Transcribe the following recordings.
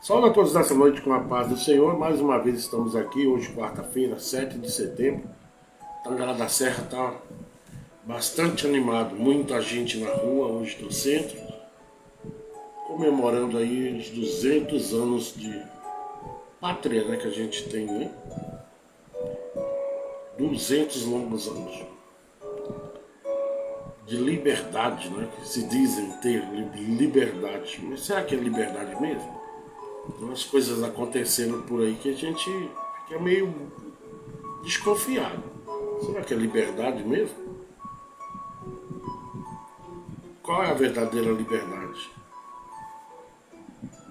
Salve a todos nessa noite com a paz do Senhor. Mais uma vez estamos aqui, hoje quarta-feira, 7 de setembro. Tangará da Serra está bastante animado, muita gente na rua hoje no centro, comemorando aí os 200 anos de pátria, né, que a gente tem, né? 200 longos anos de liberdade, né? Que se dizem ter liberdade. Mas será que é liberdade mesmo? Tem umas coisas acontecendo por aí que a gente fica meio desconfiado. Será que é liberdade mesmo? Qual é a verdadeira liberdade?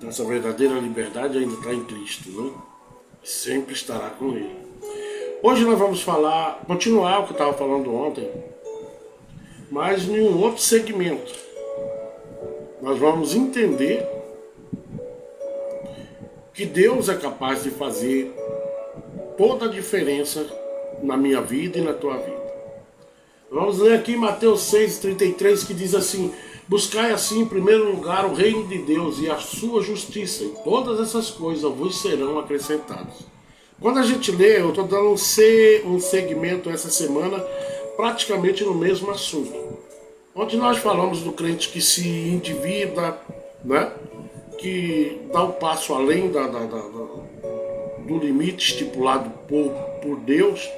Essa verdadeira liberdade ainda está em Cristo, né? Sempre estará com Ele. Hoje nós vamos continuar o que eu estava falando ontem, mas em um outro segmento. Nós vamos entender que Deus é capaz de fazer toda a diferença na minha vida e na tua vida. Vamos ler aqui Mateus 6,33, que diz assim: buscai assim em primeiro lugar o reino de Deus e a sua justiça, e todas essas coisas vos serão acrescentadas. Quando a gente lê, eu estou dando um segmento essa semana praticamente no mesmo assunto. Onde nós falamos do crente que se endivida, né? Que dá um passo além do limite estipulado por Deus.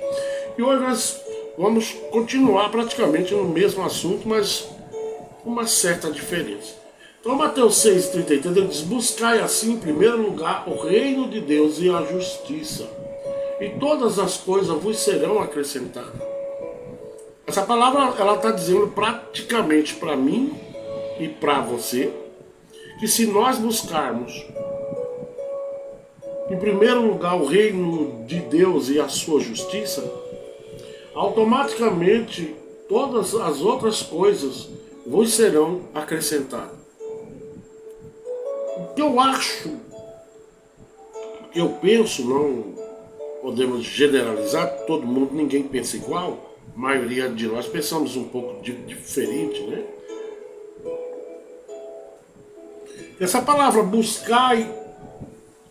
E hoje nós vamos continuar praticamente no mesmo assunto, mas com uma certa diferença. Então Mateus 6,33 ele diz: buscai assim em primeiro lugar o reino de Deus e a justiça, e todas as coisas vos serão acrescentadas. Essa palavra ela está dizendo praticamente para mim e para você que se nós buscarmos em primeiro lugar o reino de Deus e a sua justiça, automaticamente todas as outras coisas vos serão acrescentadas. O que eu acho, o que eu penso, não podemos generalizar, todo mundo, ninguém pensa igual, a maioria de nós pensamos um pouco diferente, né? Essa palavra buscai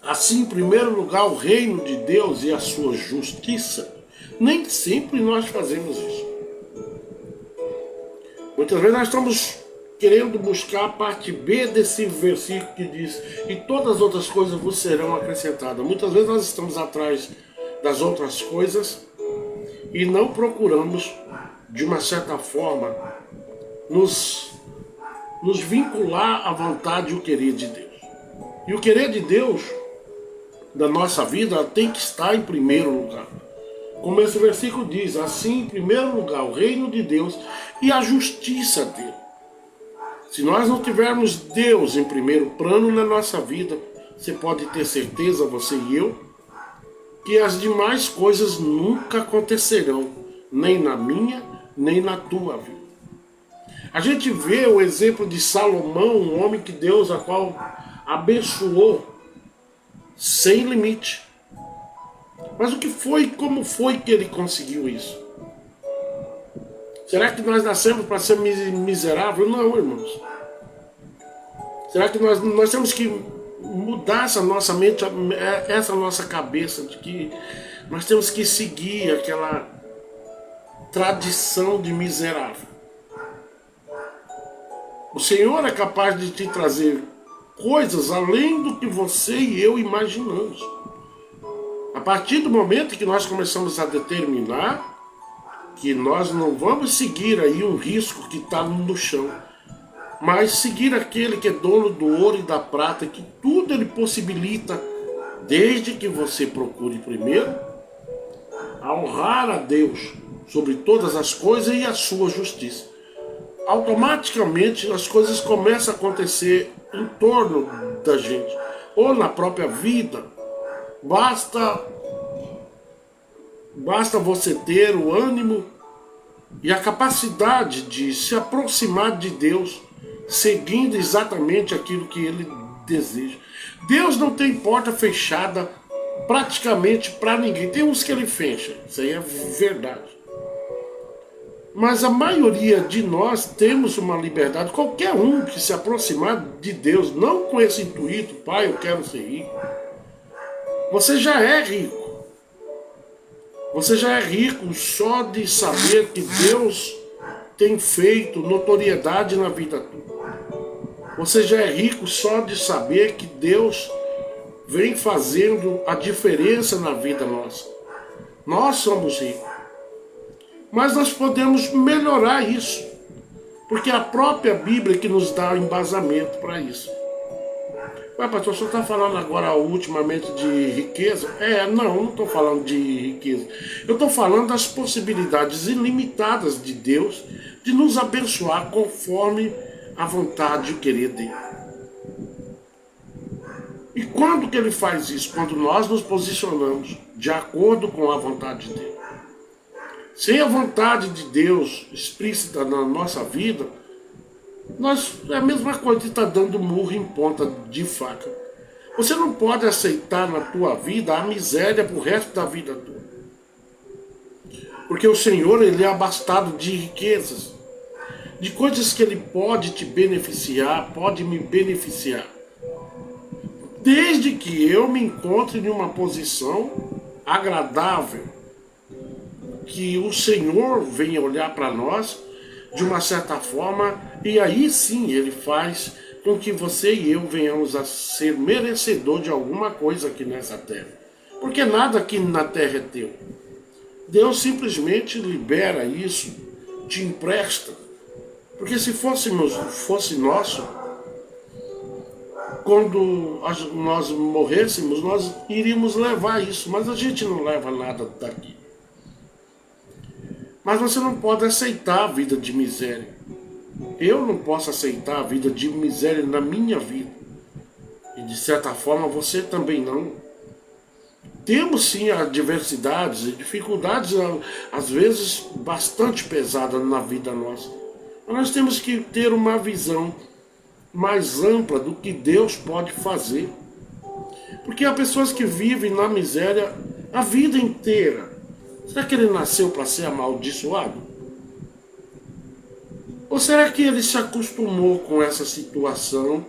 assim em primeiro lugar o reino de Deus e a sua justiça, nem sempre nós fazemos isso. Muitas vezes nós estamos querendo buscar a parte B desse versículo que diz: e todas as outras coisas vos serão acrescentadas. Muitas vezes nós estamos atrás das outras coisas e não procuramos, de uma certa forma, nos vincular à vontade e o querer de Deus. E o querer de Deus da nossa vida tem que estar em primeiro lugar. Como esse versículo diz, assim em primeiro lugar o reino de Deus e a justiça dele. Se nós não tivermos Deus em primeiro plano na nossa vida, você pode ter certeza, você e eu, que as demais coisas nunca acontecerão, nem na minha, nem na tua vida. A gente vê o exemplo de Salomão, um homem que Deus, a qual abençoou sem limite. Mas o que foi, como foi que ele conseguiu isso? Será que nós nascemos para ser miserável? Não, irmãos. Será que nós temos que mudar essa nossa mente, essa nossa cabeça, de que nós temos que seguir aquela tradição de miserável? O Senhor é capaz de te trazer coisas além do que você e eu imaginamos. A partir do momento que nós começamos a determinar que nós não vamos seguir aí um risco que está no chão, mas seguir aquele que é dono do ouro e da prata, que tudo ele possibilita, desde que você procure primeiro a honrar a Deus sobre todas as coisas e a sua justiça. Automaticamente as coisas começam a acontecer em torno da gente, ou na própria vida. Basta você ter o ânimo e a capacidade de se aproximar de Deus, seguindo exatamente aquilo que Ele deseja. Deus não tem porta fechada praticamente para ninguém. Tem uns que Ele fecha, isso aí é verdade. Mas a maioria de nós temos uma liberdade. Qualquer um que se aproximar de Deus, não com esse intuito, pai, eu quero ser rico. Você já é rico. Você já é rico só de saber que Deus tem feito notoriedade na vida tua. Você já é rico só de saber que Deus vem fazendo a diferença na vida nossa. Nós somos ricos. Mas nós podemos melhorar isso. Porque é a própria Bíblia que nos dá embasamento para isso. Mas, pastor, o senhor está falando agora ultimamente de riqueza? Não estou falando de riqueza. Eu estou falando das possibilidades ilimitadas de Deus de nos abençoar conforme a vontade e o querer dele. E quando que ele faz isso? Quando nós nos posicionamos de acordo com a vontade dele. Sem a vontade de Deus explícita na nossa vida, é a mesma coisa de estar dando murro em ponta de faca. Você não pode aceitar na tua vida a miséria pro resto da vida tua. Porque o Senhor, ele é abastado de riquezas, de coisas que ele pode te beneficiar, pode me beneficiar. Desde que eu me encontre em uma posição agradável, que o Senhor venha olhar para nós de uma certa forma, e aí sim ele faz com que você e eu venhamos a ser merecedor de alguma coisa aqui nessa terra. Porque nada aqui na terra é teu. Deus simplesmente libera isso, te empresta. Porque se fosse nosso, quando nós morrêssemos, nós iríamos levar isso, mas a gente não leva nada daqui. Mas você não pode aceitar a vida de miséria. Eu não posso aceitar a vida de miséria na minha vida. E de certa forma você também não. Temos sim adversidades e dificuldades, às vezes bastante pesadas na vida nossa. Mas nós temos que ter uma visão mais ampla do que Deus pode fazer. Porque há pessoas que vivem na miséria a vida inteira. Será que ele nasceu para ser amaldiçoado? Ou será que ele se acostumou com essa situação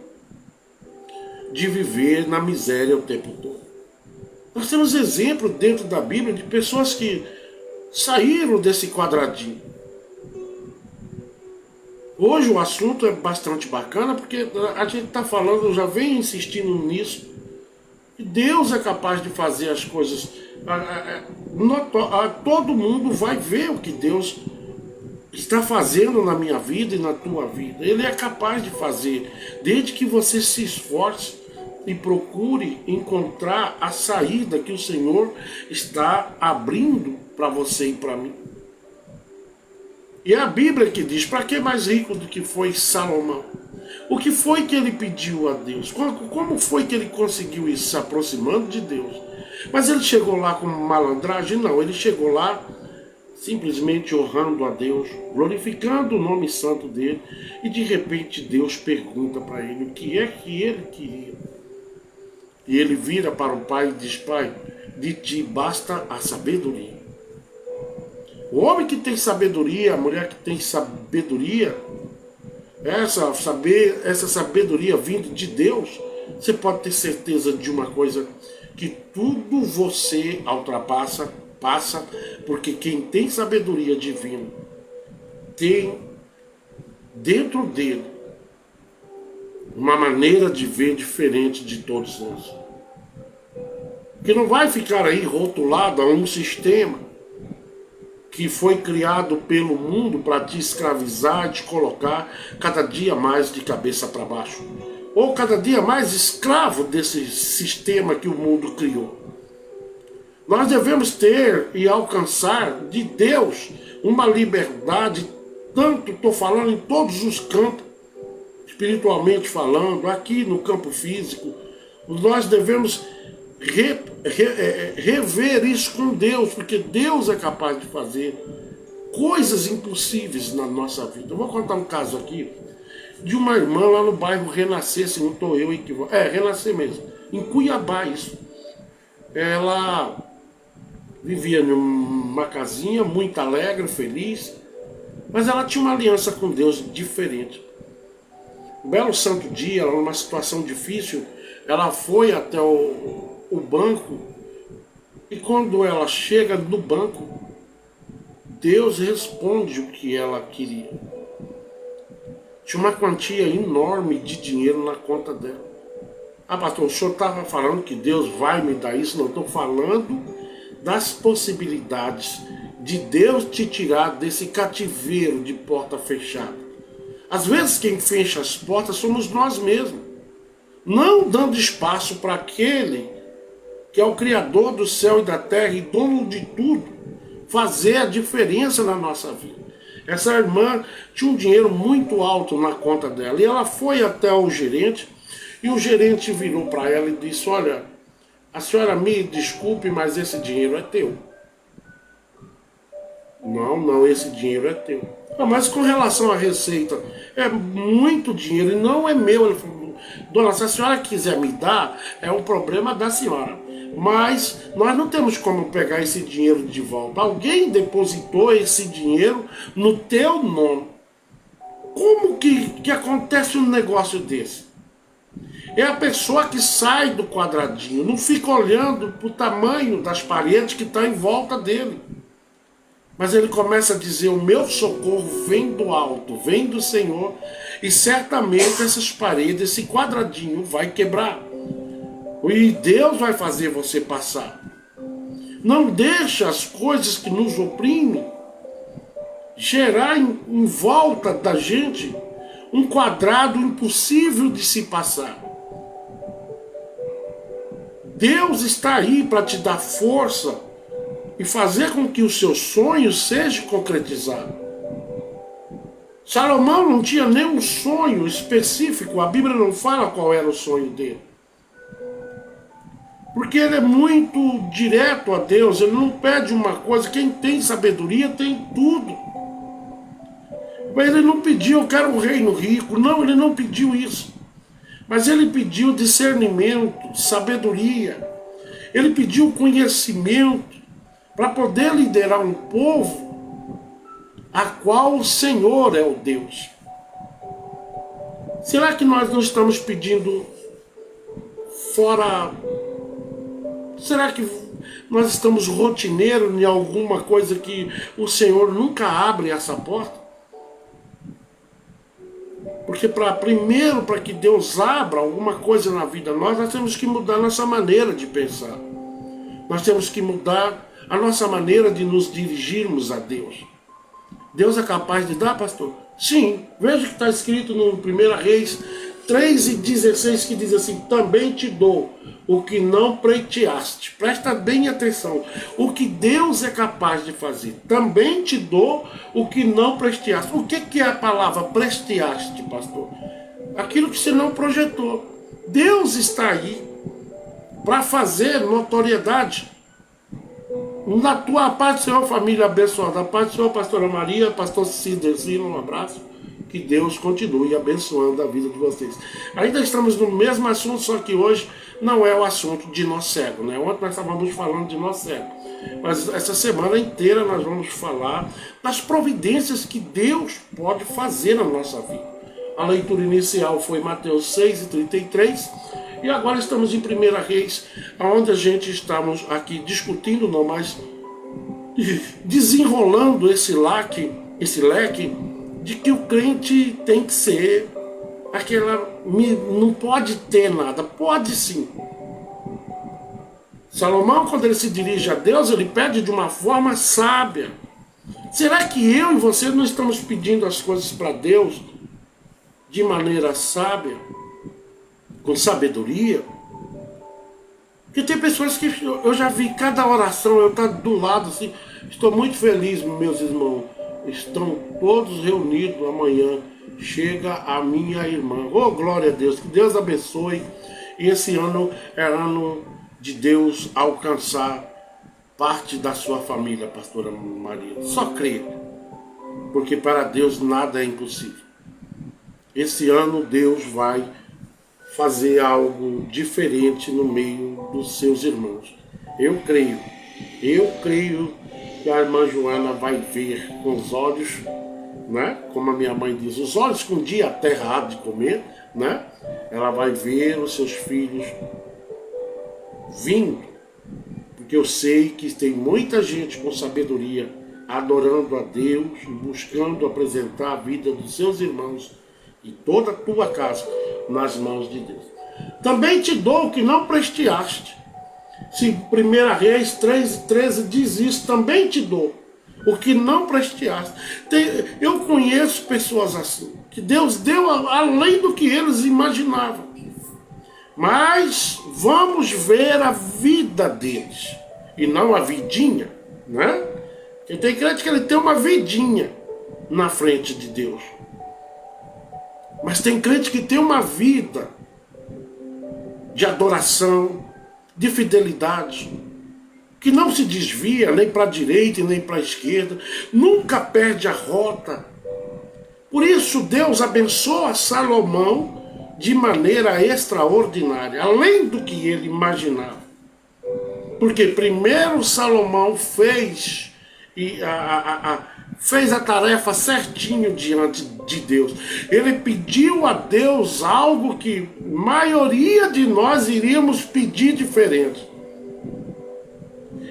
de viver na miséria o tempo todo? Nós temos exemplos dentro da Bíblia de pessoas que saíram desse quadradinho. Hoje o assunto é bastante bacana porque a gente está falando, eu já venho insistindo nisso, que Deus é capaz de fazer as coisas. Todo mundo vai ver o que Deus está fazendo na minha vida e na tua vida. Ele é capaz de fazer, desde que você se esforce e procure encontrar a saída que o Senhor está abrindo para você e para mim. E é a Bíblia que diz, para que mais rico do que foi Salomão? O que foi que ele pediu a Deus? Como foi que ele conseguiu isso? Se aproximando de Deus. Mas ele chegou lá com malandragem? Não, ele chegou lá simplesmente honrando a Deus, glorificando o nome santo dele, e de repente Deus pergunta para ele o que é que ele queria. E ele vira para o pai e diz, pai, de ti basta a sabedoria. O homem que tem sabedoria, a mulher que tem sabedoria, essa sabedoria vindo de Deus, você pode ter certeza de uma coisa, que tudo você passa, porque quem tem sabedoria divina tem dentro dele uma maneira de ver diferente de todos nós. Que não vai ficar aí rotulado a um sistema que foi criado pelo mundo para te escravizar e te colocar cada dia mais de cabeça para baixo. Ou cada dia mais escravo desse sistema que o mundo criou. Nós devemos ter e alcançar de Deus uma liberdade, tanto estou falando em todos os campos, espiritualmente falando, aqui no campo físico, nós devemos rever isso com Deus, porque Deus é capaz de fazer coisas impossíveis na nossa vida. Eu vou contar um caso aqui de uma irmã lá no bairro Renascer, se não estou eu equivocado. Renascer mesmo, em Cuiabá isso. Ela vivia numa casinha muito alegre, feliz, Mas ela tinha uma aliança com Deus diferente. Um belo santo dia, ela numa situação difícil, ela foi até o banco, e quando ela chega no banco, Deus responde o que ela queria. Tinha uma quantia enorme de dinheiro na conta dela. Ah, pastor, o senhor estava falando que Deus vai me dar isso? Não, estou falando das possibilidades de Deus te tirar desse cativeiro de porta fechada. Às vezes quem fecha as portas somos nós mesmos, não dando espaço para aquele que é o Criador do céu e da terra e dono de tudo, fazer a diferença na nossa vida. Essa irmã tinha um dinheiro muito alto na conta dela, e ela foi até o gerente, e o gerente virou para ela e disse: olha, a senhora me desculpe, mas esse dinheiro é teu. Não, esse dinheiro é teu. Ah, mas com relação à receita, é muito dinheiro e não é meu. Ele falou: dona, se a senhora quiser me dar, é um problema da senhora. Mas nós não temos como pegar esse dinheiro de volta. Alguém depositou esse dinheiro no teu nome. Como que acontece um negócio desse? É a pessoa que sai do quadradinho, não fica olhando para o tamanho das paredes que está em volta dele. Mas ele começa a dizer: o meu socorro vem do alto, vem do Senhor, e certamente essas paredes, esse quadradinho vai quebrar. E Deus vai fazer você passar. Não deixa as coisas que nos oprimem gerar em volta da gente um quadrado impossível de se passar. Deus está aí para te dar força e fazer com que os seus sonhos sejam concretizados. Salomão não tinha nenhum sonho específico, a Bíblia não fala qual era o sonho dele. Porque ele é muito direto a Deus, ele não pede uma coisa. Quem tem sabedoria tem tudo. Mas ele não pediu: eu quero um reino rico. Não, ele não pediu isso. Mas ele pediu discernimento, sabedoria. Ele pediu conhecimento para poder liderar um povo a qual o Senhor é o Deus. Será que nós não estamos pedindo fora? Será que nós estamos rotineiros em alguma coisa que o Senhor nunca abre essa porta? Porque primeiro, para que Deus abra alguma coisa na vida nós temos que mudar nossa maneira de pensar. Nós temos que mudar a nossa maneira de nos dirigirmos a Deus. Deus é capaz de dar, pastor? Sim. Veja que está escrito no 1 Reis 3:16, que diz assim: também te dou o que não pleiteaste. Presta bem atenção. O que Deus é capaz de fazer. Também te dou o que não pleiteaste. O que é a palavra pleiteaste, pastor? Aquilo que você não projetou. Deus está aí para fazer notoriedade. Na tua paz do Senhor, família abençoada. A paz do Senhor, pastora Maria, pastor Cidercino, um abraço. Que Deus continue abençoando a vida de vocês. Ainda estamos no mesmo assunto, só que hoje não é o assunto de nó cego, né? Ontem nós estávamos falando de nó cego. Mas essa semana inteira nós vamos falar das providências que Deus pode fazer na nossa vida. A leitura inicial foi Mateus 6:33. E agora estamos em 1 Reis, onde a gente estamos aqui discutindo, não, mas desenrolando esse leque de que o crente tem que ser não pode ter nada. Pode sim. Salomão, quando ele se dirige a Deus, ele pede de uma forma sábia. Será que eu e você não estamos pedindo as coisas para Deus de maneira sábia, com sabedoria? Porque tem pessoas que eu já vi cada oração, eu estou do lado assim. Estou muito feliz, meus irmãos. Estão todos reunidos amanhã. Chega a minha irmã. Oh, glória a Deus. Que Deus abençoe. E esse ano é ano de Deus alcançar parte da sua família, pastora Maria. Só creia. Porque para Deus nada é impossível. Esse ano Deus vai fazer algo diferente no meio dos seus irmãos. Eu creio que a irmã Joana vai ver com os olhos né? Como a minha mãe diz, os olhos que um dia a terra há de comer, né? Ela vai ver os seus filhos vindo, porque eu sei que tem muita gente com sabedoria adorando a Deus e buscando apresentar a vida dos seus irmãos e toda a tua casa nas mãos de Deus. Também te dou o que não presteaste. Se 1 Reis 13 diz isso, também te dou o que não presteaste. Eu conheço pessoas assim, que Deus deu além do que eles imaginavam. Mas vamos ver a vida deles, e não a vidinha, né? Porque tem crente que ele tem uma vidinha na frente de Deus. Mas tem crente que tem uma vida de adoração, de fidelidade, que não se desvia nem para a direita e nem para a esquerda, nunca perde a rota. Por isso Deus abençoa Salomão de maneira extraordinária, além do que ele imaginava. Porque primeiro Salomão fez a tarefa certinho diante de Deus. Ele pediu a Deus algo que a maioria de nós iríamos pedir diferente.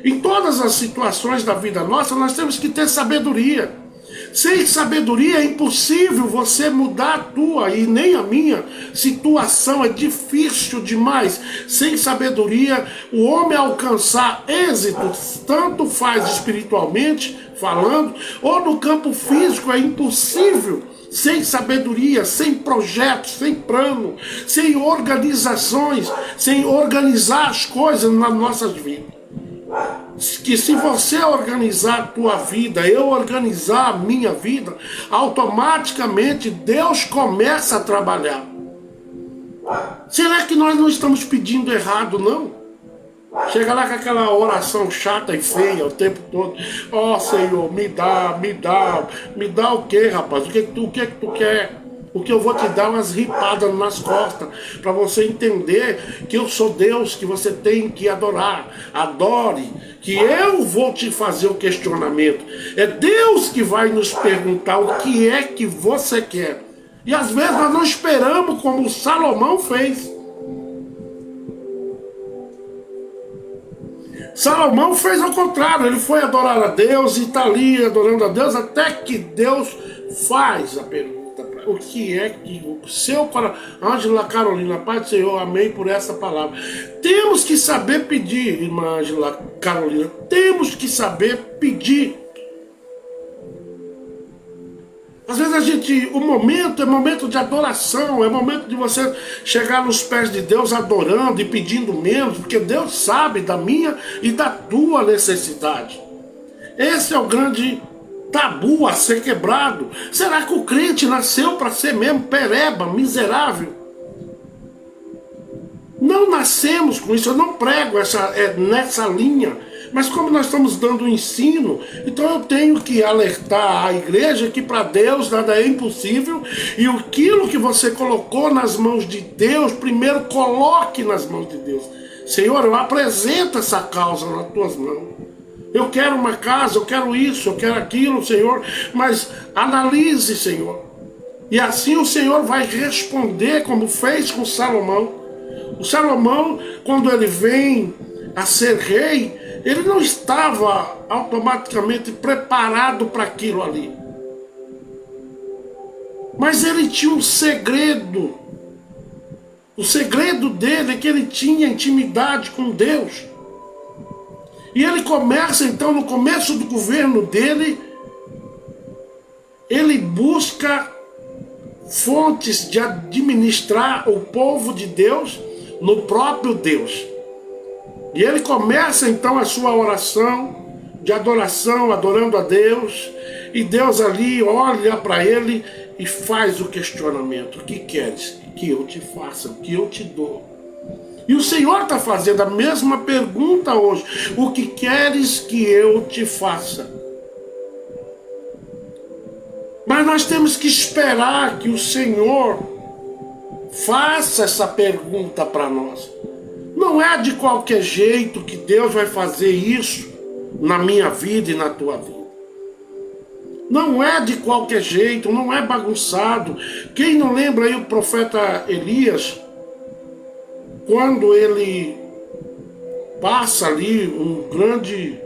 Em todas as situações da vida nossa, nós temos que ter sabedoria. Sem sabedoria é impossível você mudar a tua e nem a minha situação, é difícil demais. Sem sabedoria, o homem alcançar êxito, tanto faz espiritualmente falando, ou no campo físico, é impossível. Sem sabedoria, sem projetos, sem plano, sem organizações, sem organizar as coisas nas nossas vidas. Que se você organizar a tua vida, eu organizar a minha vida, automaticamente Deus começa a trabalhar. Será que nós não estamos pedindo errado, não? Chega lá com aquela oração chata e feia o tempo todo. Ó Senhor, me dá o que, rapaz? O que tu quer? Porque eu vou te dar umas ripadas nas costas, para você entender que eu sou Deus, que você tem que adorar. Adore, que eu vou te fazer o questionamento. É Deus que vai nos perguntar o que é que você quer. E às vezes nós não esperamos como Salomão fez. Salomão fez ao contrário, ele foi adorar a Deus e está ali adorando a Deus até que Deus faz a pergunta. O que é que o seu coração... Ângela Carolina, Pai do Senhor, amém por essa palavra. Temos que saber pedir, irmã Ângela Carolina. Temos que saber pedir. Às vezes o momento é momento de adoração, é momento de você chegar nos pés de Deus adorando e pedindo menos, porque Deus sabe da minha e da tua necessidade. Esse é o grande tabu a ser quebrado. Será que o crente nasceu para ser mesmo pereba, miserável? Não nascemos com isso, eu não prego nessa linha, mas como nós estamos dando o ensino, então eu tenho que alertar a igreja que para Deus nada é impossível, e aquilo que você colocou nas mãos de Deus, primeiro coloque nas mãos de Deus. Senhor, eu apresento essa causa nas tuas mãos. Eu quero uma casa, eu quero isso, eu quero aquilo, Senhor, mas analise, Senhor. E assim o Senhor vai responder como fez com Salomão. O Salomão, quando ele vem a ser rei, ele não estava automaticamente preparado para aquilo ali. Mas ele tinha um segredo. O segredo dele é que ele tinha intimidade com Deus. E ele começa, então, no começo do governo dele, ele busca fontes de administrar o povo de Deus no próprio Deus. E ele começa, então, a sua oração de adoração, adorando a Deus, e Deus ali olha para ele e faz o questionamento: o que queres que eu te faça? O que eu te dou? E o Senhor está fazendo a mesma pergunta hoje: o que queres que eu te faça? Mas nós temos que esperar que o Senhor faça essa pergunta para nós. Não é de qualquer jeito que Deus vai fazer isso na minha vida e na tua vida. Não é de qualquer jeito, não é bagunçado. Quem não lembra aí o profeta Elias, quando ele passa ali um grande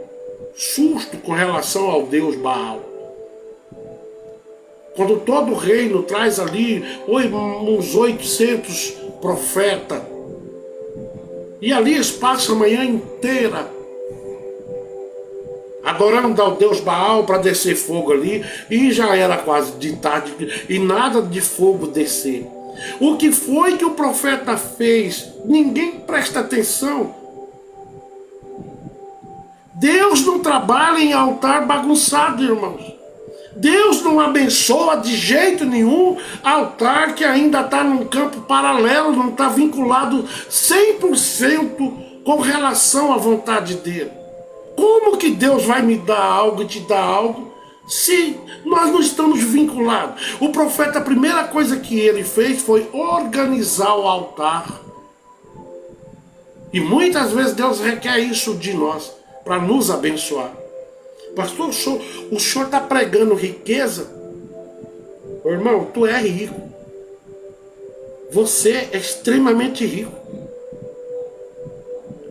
susto com relação ao Deus Baal. Quando todo o reino traz ali uns 800 profetas, e ali eles passam a manhã inteira adorando ao Deus Baal para descer fogo ali, e já era quase de tarde, e nada de fogo descer. O que foi que o profeta fez? Ninguém presta atenção. Deus não trabalha em altar bagunçado, irmãos. Deus não abençoa de jeito nenhum altar que ainda está num campo paralelo, não está vinculado 100% com relação à vontade dele. Como que Deus vai me dar algo e te dar algo se nós não estamos vinculados? O profeta, a primeira coisa que ele fez foi organizar o altar. E muitas vezes Deus requer isso de nós, para nos abençoar. Pastor, o senhor está pregando riqueza? Ô, irmão, tu é rico. Você é extremamente rico.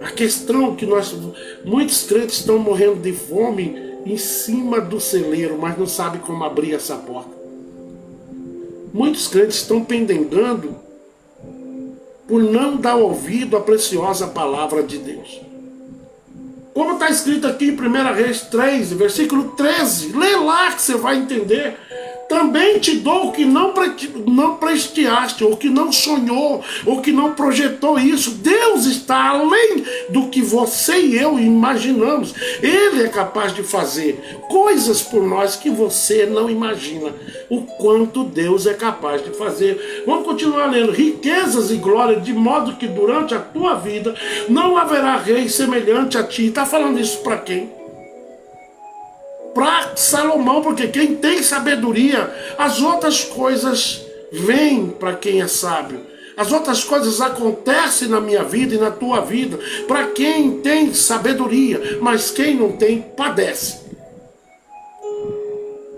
A questão é que muitos crentes estão morrendo de fome em cima do celeiro, mas não sabem como abrir essa porta. Muitos crentes estão pendengando por não dar ouvido à preciosa palavra de Deus. Como está escrito aqui em 1 Reis 3, versículo 13. Lê lá que você vai entender. Também te dou o que não prestiaste, ou que não sonhou, ou que não projetou isso. Deus está além do que você e eu imaginamos. Ele é capaz de fazer coisas por nós que você não imagina. O quanto Deus é capaz de fazer. Vamos continuar lendo. Riquezas e glória, de modo que durante a tua vida não haverá rei semelhante a ti. Está falando isso para quem? Para Salomão, porque quem tem sabedoria, as outras coisas vêm para quem é sábio. As outras coisas acontecem na minha vida e na tua vida para quem tem sabedoria, mas quem não tem, padece.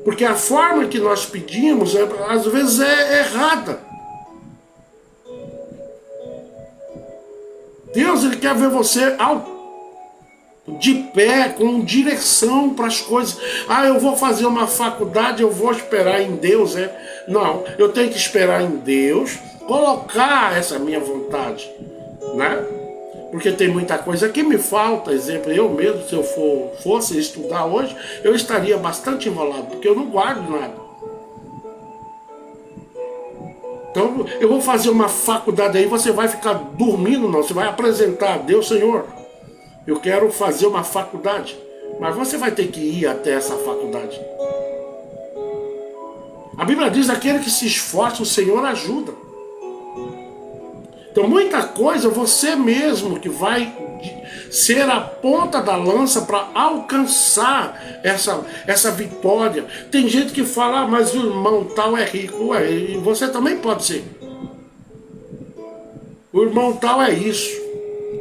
Porque a forma que nós pedimos, às vezes, é errada. Deus, Ele quer ver você de pé, com direção para as coisas. Eu vou fazer uma faculdade, eu vou esperar em Deus, Não, eu tenho que esperar em Deus, colocar essa minha vontade, né? Porque tem muita coisa que me falta. Exemplo, eu mesmo, se eu fosse estudar hoje, eu estaria bastante enrolado, porque eu não guardo nada. Então, eu vou fazer uma faculdade aí, você vai ficar dormindo, não, você vai apresentar a Deus, Senhor, eu quero fazer uma faculdade, mas você vai ter que ir até essa faculdade. A Bíblia diz, aquele que se esforça, o Senhor ajuda. Então muita coisa você mesmo que vai ser a ponta da lança para alcançar essa vitória. Tem gente que fala, mas o irmão tal é rico. E você também pode ser. O irmão tal é isso.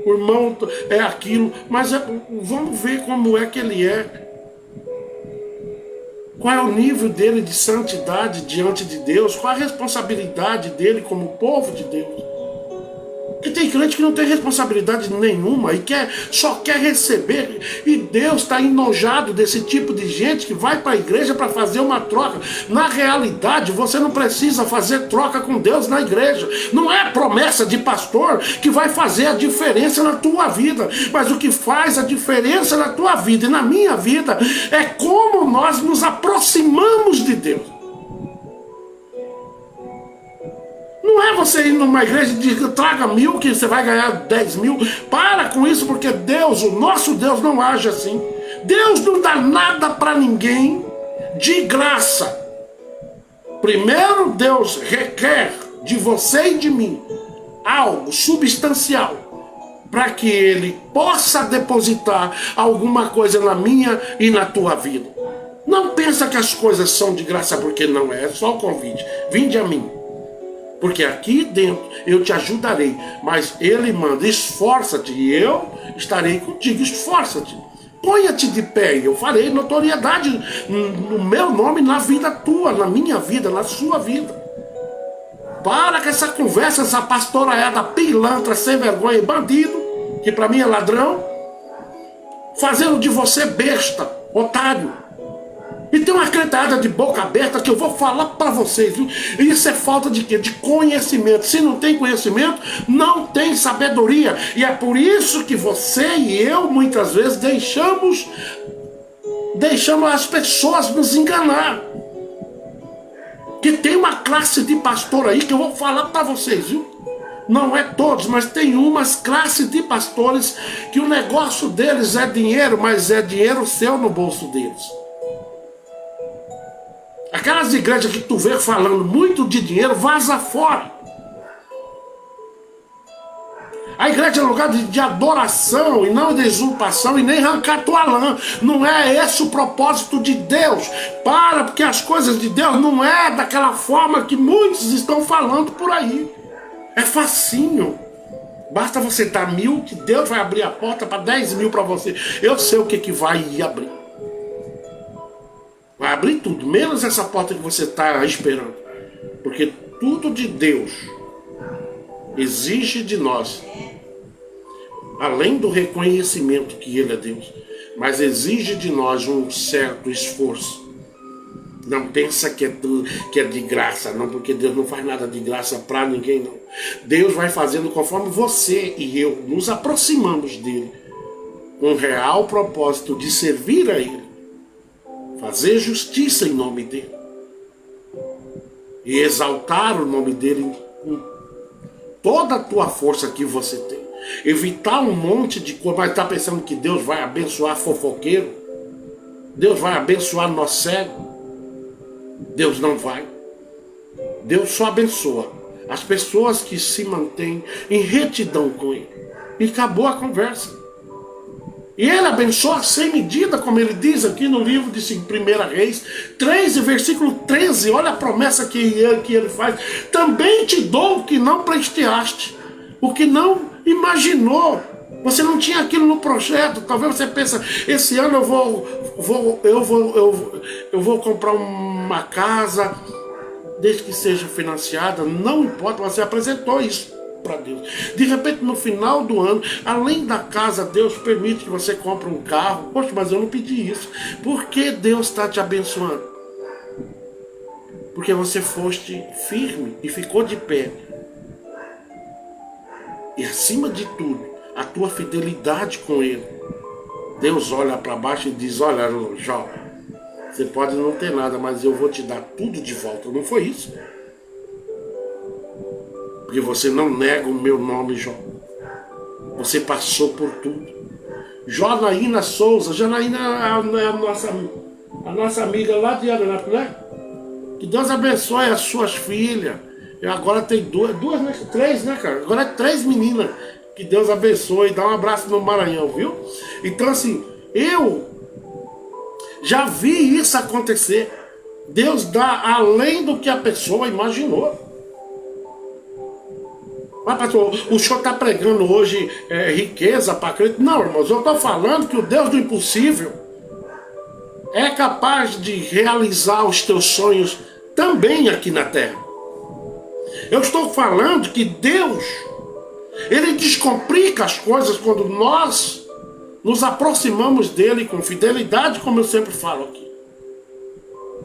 O irmão é aquilo, mas vamos ver como é que ele é. Qual é o nível dele de santidade diante de Deus? Qual a responsabilidade dele como povo de Deus? Porque tem crente que não tem responsabilidade nenhuma e só quer receber. E Deus está enojado desse tipo de gente que vai para a igreja para fazer uma troca. Na realidade, você não precisa fazer troca com Deus na igreja. Não é promessa de pastor que vai fazer a diferença na tua vida. Mas o que faz a diferença na tua vida e na minha vida é como nós nos aproximamos de Deus. Não é você ir numa igreja e dizer, traga 1.000 que você vai ganhar 10.000. Para com isso, porque Deus, o nosso Deus, não age assim. Deus não dá nada para ninguém de graça. Primeiro Deus requer de você e de mim algo substancial para que Ele possa depositar alguma coisa na minha e na tua vida. Não pensa que as coisas são de graça, porque não é só o convite. Vinde a mim. Porque aqui dentro eu te ajudarei, mas Ele manda, esforça-te, e eu estarei contigo, esforça-te. Ponha-te de pé e eu farei notoriedade no meu nome na vida tua, na minha vida, na sua vida. Para com essa conversa, essa pastoraiada pilantra, sem vergonha e bandido, que para mim é ladrão, fazendo de você besta, otário. E tem uma cretada de boca aberta que eu vou falar para vocês, viu? Isso é falta de quê? De conhecimento. Se não tem conhecimento, não tem sabedoria. E é por isso que você e eu, muitas vezes, deixamos as pessoas nos enganar. Que tem uma classe de pastor aí que eu vou falar para vocês, viu? Não é todos, mas tem umas classes de pastores que o negócio deles é dinheiro, mas é dinheiro seu no bolso deles. Aquelas igrejas que tu vê falando muito de dinheiro, vaza fora. A igreja é lugar de adoração e não de usurpação e nem arrancar tua lã. Não é esse o propósito de Deus. Para, porque as coisas de Deus não é daquela forma que muitos estão falando por aí. É facinho. Basta você dar 1.000 que Deus vai abrir a porta para 10.000 para você. Eu sei o que vai abrir. Vai abrir tudo, menos essa porta que você está esperando. Porque tudo de Deus exige de nós, além do reconhecimento que Ele é Deus, mas exige de nós um certo esforço. Não pensa que é de graça, não, porque Deus não faz nada de graça para ninguém, não. Deus vai fazendo conforme você e eu nos aproximamos dele, com o real propósito de servir a Ele, fazer justiça em nome dele e exaltar o nome dele com toda a tua força que você tem. Evitar um monte de coisa, mas está pensando que Deus vai abençoar fofoqueiro? Deus vai abençoar nó cego? Deus não vai. Deus só abençoa as pessoas que se mantêm em retidão com Ele. E acabou a conversa. E Ele abençoa sem medida, como Ele diz aqui no livro de 1 Reis 3, versículo 13. Olha a promessa que Ele faz. Também te dou o que não pleiteaste, o que não imaginou. Você não tinha aquilo no projeto. Talvez você pensa, esse ano eu vou comprar uma casa, desde que seja financiada, não importa, você apresentou isso para Deus. De repente, no final do ano, além da casa, Deus permite que você compre um carro. Poxa, mas eu não pedi isso. Por que Deus está te abençoando? Porque você foste firme e ficou de pé. E acima de tudo, a tua fidelidade com Ele. Deus olha para baixo e diz, olha, Jó, você pode não ter nada, mas eu vou te dar tudo de volta. Não foi isso? Porque você não nega o meu nome, Jó. Você passou por tudo. Janaína Souza. Janaína é a nossa amiga lá de Aranapu, né? Que Deus abençoe as suas filhas. Eu agora tem duas, né? 3, né, cara? Agora é 3 meninas. Que Deus abençoe. Dá um abraço no Maranhão, viu? Então, assim, eu já vi isso acontecer. Deus dá além do que a pessoa imaginou. Mas, pastor, o senhor está pregando hoje riqueza para acreditar? Não, irmãos, eu estou falando que o Deus do impossível é capaz de realizar os teus sonhos também aqui na terra. Eu estou falando que Deus, Ele descomplica as coisas quando nós nos aproximamos dele com fidelidade, como eu sempre falo aqui.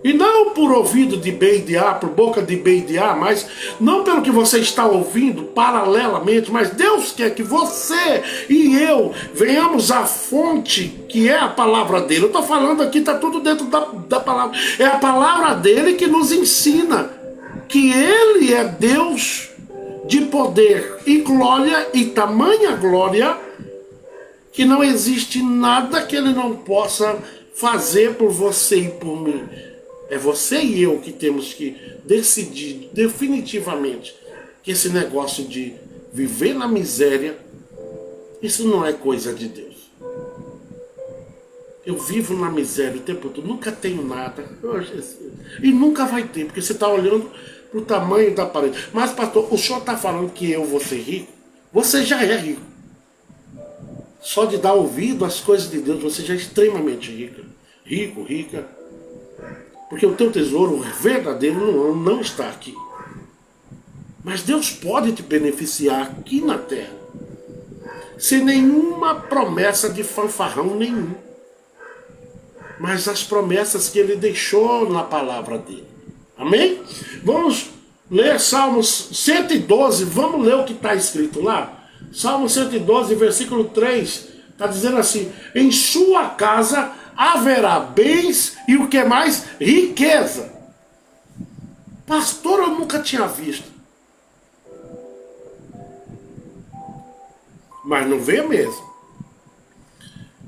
E não por ouvido de beidear, por boca de beidear, mas não pelo que você está ouvindo paralelamente, mas Deus quer que você e eu venhamos à fonte que é a palavra dele. Eu estou falando aqui, está tudo dentro da palavra. É a palavra dele que nos ensina que Ele é Deus de poder e glória, e tamanha glória, que não existe nada que Ele não possa fazer por você e por mim. É você e eu que temos que decidir definitivamente que esse negócio de viver na miséria, isso não é coisa de Deus. Eu vivo na miséria o tempo todo, nunca tenho nada. E nunca vai ter, porque você está olhando para o tamanho da parede. Mas, pastor, o senhor está falando que eu vou ser rico? Você já é rico. Só de dar ouvido às coisas de Deus, você já é extremamente rica. Rico, rica. Porque o teu tesouro verdadeiro não está aqui. Mas Deus pode te beneficiar aqui na terra. Sem nenhuma promessa de fanfarrão nenhum. Mas as promessas que Ele deixou na palavra dele. Amém? Vamos ler Salmos 112. Vamos ler o que está escrito lá? Salmo 112, versículo 3. Está dizendo assim: em sua casa haverá bens e o que mais? Riqueza. Pastor, eu nunca tinha visto. Mas não vê mesmo.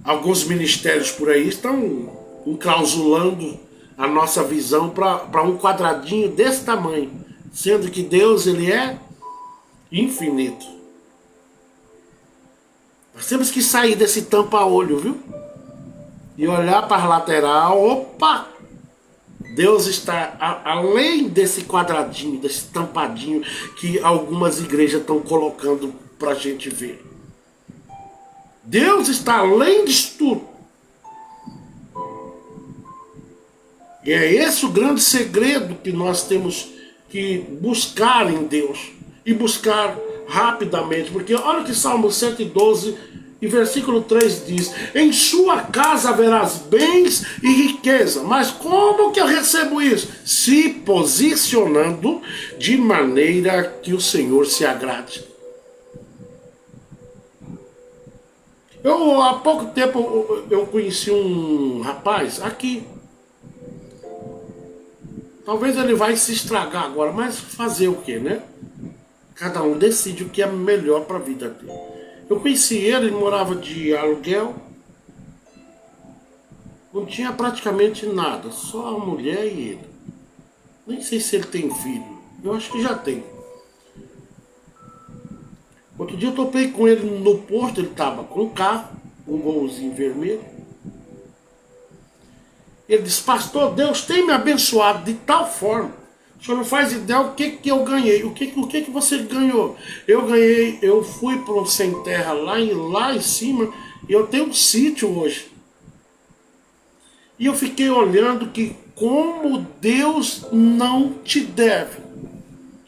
Alguns ministérios por aí estão enclausulando a nossa visão para um quadradinho desse tamanho, sendo que Deus, Ele é infinito. Nós temos que sair desse tampa-olho, viu? E olhar para a lateral. Opa! Deus está além desse quadradinho, desse tampadinho que algumas igrejas estão colocando para a gente ver. Deus está além disso tudo. E é esse o grande segredo que nós temos que buscar em Deus. E buscar rapidamente. Porque olha o que Salmo 112 e versículo 3 diz: em sua casa haverás bens e riqueza. Mas como que eu recebo isso? Se posicionando de maneira que o Senhor se agrade. Há pouco tempo eu conheci um rapaz aqui. Talvez ele vai se estragar agora, mas fazer o quê, né? Cada um decide o que é melhor para a vida dele. Eu conheci ele morava de aluguel. Não tinha praticamente nada, só a mulher e ele. Nem sei se ele tem filho. Eu acho que já tem. Outro dia eu topei com ele no posto, ele estava com um carro, um golzinho vermelho. Ele disse: pastor, Deus tem me abençoado de tal forma. O senhor não faz ideia o que eu ganhei. O que você ganhou? Eu fui para um sem terra lá em cima e eu tenho um sítio hoje. E eu fiquei olhando que como Deus não te deve.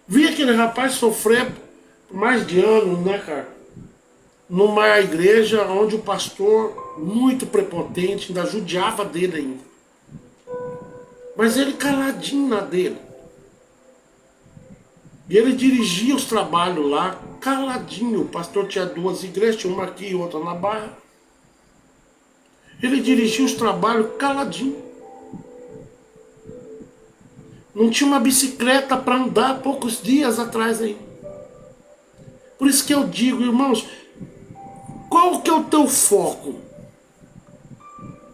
Vi aquele rapaz sofrer por mais de ano, né, cara? Numa igreja onde o pastor, muito prepotente, ainda judiava dele ainda. Mas ele caladinho na dele. E ele dirigia os trabalhos lá, caladinho. O pastor tinha duas igrejas, tinha uma aqui e outra na Barra. Ele dirigia os trabalhos caladinho. Não tinha uma bicicleta para andar poucos dias atrás aí. Por isso que eu digo, irmãos, qual que é o teu foco?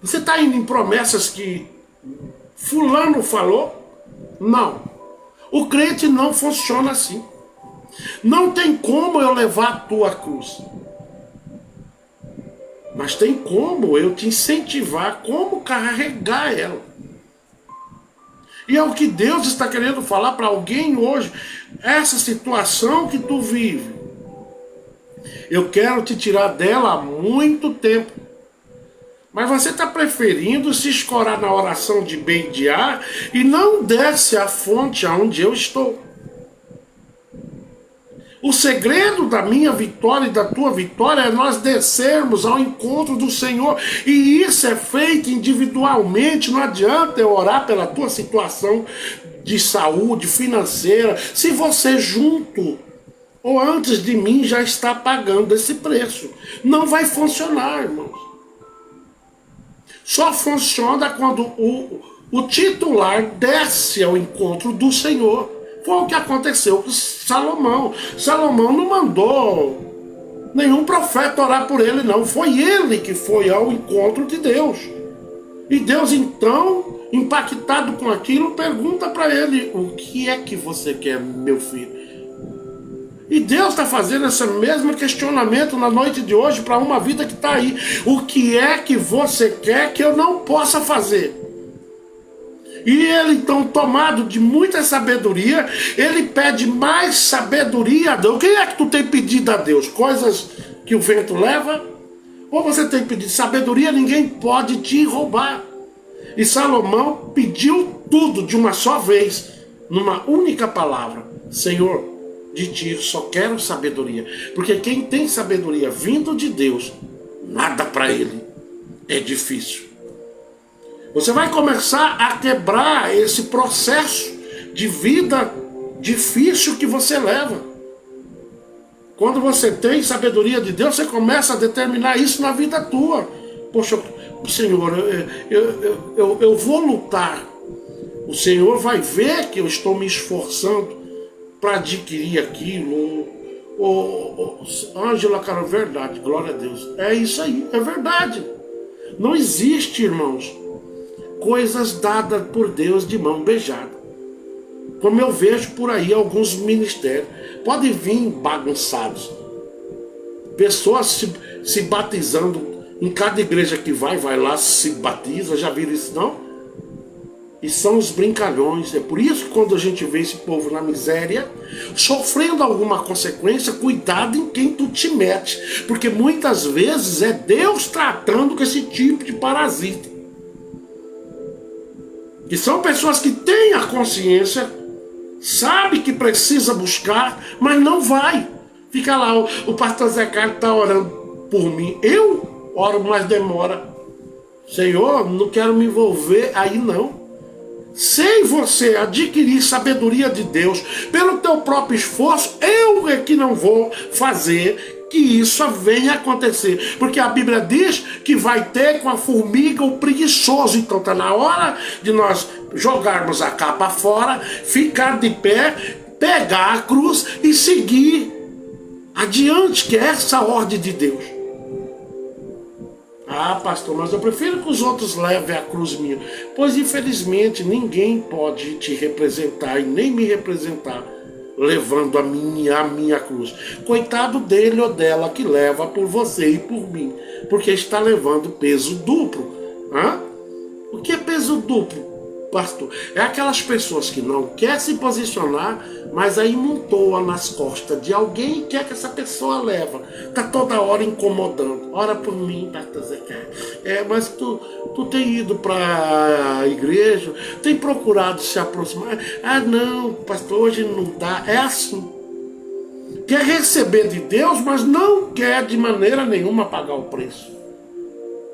Você está indo em promessas que fulano falou? Não. O crente não funciona assim. Não tem como eu levar a tua cruz. Mas tem como eu te incentivar como carregar ela. E é o que Deus está querendo falar para alguém hoje. Essa situação que tu vive, eu quero te tirar dela há muito tempo. Mas você está preferindo se escorar na oração de bem e de ar e não desce à fonte aonde eu estou. O segredo da minha vitória e da tua vitória é nós descermos ao encontro do Senhor. E isso é feito individualmente. Não adianta eu orar pela tua situação de saúde, financeira, se você junto ou antes de mim já está pagando esse preço. Não vai funcionar, irmãos. Só funciona quando o titular desce ao encontro do Senhor. Foi o que aconteceu com Salomão. Salomão não mandou nenhum profeta orar por ele, não. Foi ele que foi ao encontro de Deus. E Deus, então, impactado com aquilo, pergunta para ele: o que é que você quer, meu filho? E Deus está fazendo esse mesmo questionamento na noite de hoje para uma vida que está aí. O que é que você quer que eu não possa fazer? E ele, então, tomado de muita sabedoria, ele pede mais sabedoria a Deus. O que é que tu tem pedido a Deus? Coisas que o vento leva? Ou você tem que pedir sabedoria, ninguém pode te roubar. E Salomão pediu tudo de uma só vez, numa única palavra: Senhor, de ti só quero sabedoria. Porque quem tem sabedoria vindo de Deus, nada para ele é difícil. Você vai começar a quebrar esse processo de vida difícil que você leva. Quando você tem sabedoria de Deus, você começa a determinar isso na vida tua. Poxa, Senhor, eu vou lutar. O Senhor vai ver que eu estou me esforçando para adquirir aquilo. Ângela, cara, é verdade, glória a Deus. É isso aí, é verdade. Não existe, irmãos, coisas dadas por Deus de mão beijada. Como eu vejo por aí alguns ministérios, podem vir bagunçados. Pessoas se batizando em cada igreja que vai lá, se batiza. Já viram isso, não? E são os brincalhões. É por isso que quando a gente vê esse povo na miséria, sofrendo alguma consequência, cuidado em quem tu te mete. Porque muitas vezes é Deus tratando com esse tipo de parasita. Que são pessoas que têm a consciência, sabe que precisa buscar, mas não vai. Fica lá, o pastor Zé Carlos está orando por mim. Eu oro, mas demora. Senhor, não quero me envolver aí não. Sem você adquirir sabedoria de Deus, pelo teu próprio esforço, eu é que não vou fazer que isso venha acontecer. Porque a Bíblia diz que vai ter com a formiga o preguiçoso. Então está na hora de nós jogarmos a capa fora, ficar de pé, pegar a cruz e seguir adiante, que é essa ordem de Deus. Ah, pastor, mas eu prefiro que os outros levem a cruz minha. Pois infelizmente ninguém pode te representar e nem me representar levando a minha cruz. Coitado dele ou dela que leva por você e por mim, porque está levando peso duplo. Hã? O que é peso duplo, pastor? É aquelas pessoas que não querem se posicionar, mas aí montou nas costas de alguém e quer que essa pessoa leva. Está toda hora incomodando. Ora por mim, pastor Zé Carlos. Mas tu tem ido para a igreja, tem procurado se aproximar. Ah, não, pastor, hoje não dá. É assim. Quer receber de Deus, mas não quer de maneira nenhuma pagar o preço.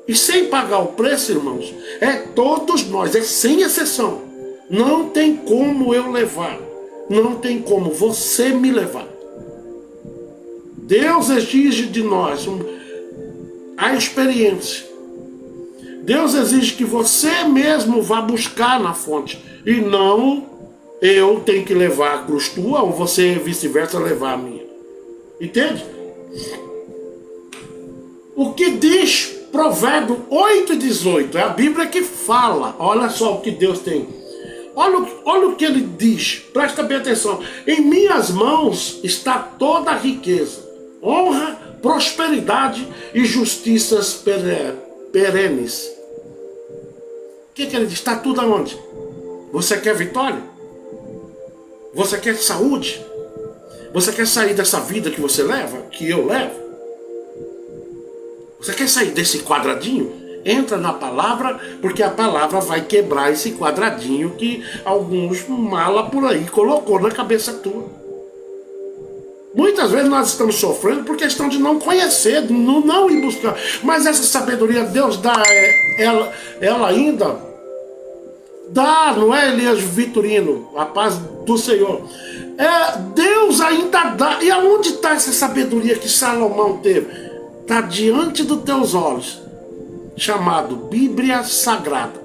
E sem pagar o preço, irmãos, é todos nós, é sem exceção. Não tem como eu levar. Não tem como você me levar. Deus exige de nós a experiência. Deus exige que você mesmo vá buscar na fonte. E não eu tenho que levar a cruz tua ou você vice-versa levar a minha. Entende? O que diz Provérbio 8,18, é a Bíblia que fala. Olha só o que Deus tem. Olha o que ele diz, presta bem atenção. Em minhas mãos está toda a riqueza, honra, prosperidade e justiças perenes. O que ele diz? Está tudo aonde? Você quer vitória? Você quer saúde? Você quer sair dessa vida que você leva, que eu levo? Você quer sair desse quadradinho? Entra na palavra, porque a palavra vai quebrar esse quadradinho que alguns mala por aí colocou na cabeça tua. Muitas vezes nós estamos sofrendo por questão de não conhecer, de não ir buscar. Mas essa sabedoria Deus dá, ela ainda dá, não é, Elias Vitorino? A paz do Senhor. Deus ainda dá. E aonde está essa sabedoria que Salomão teve? Está diante dos teus olhos, chamado Bíblia Sagrada.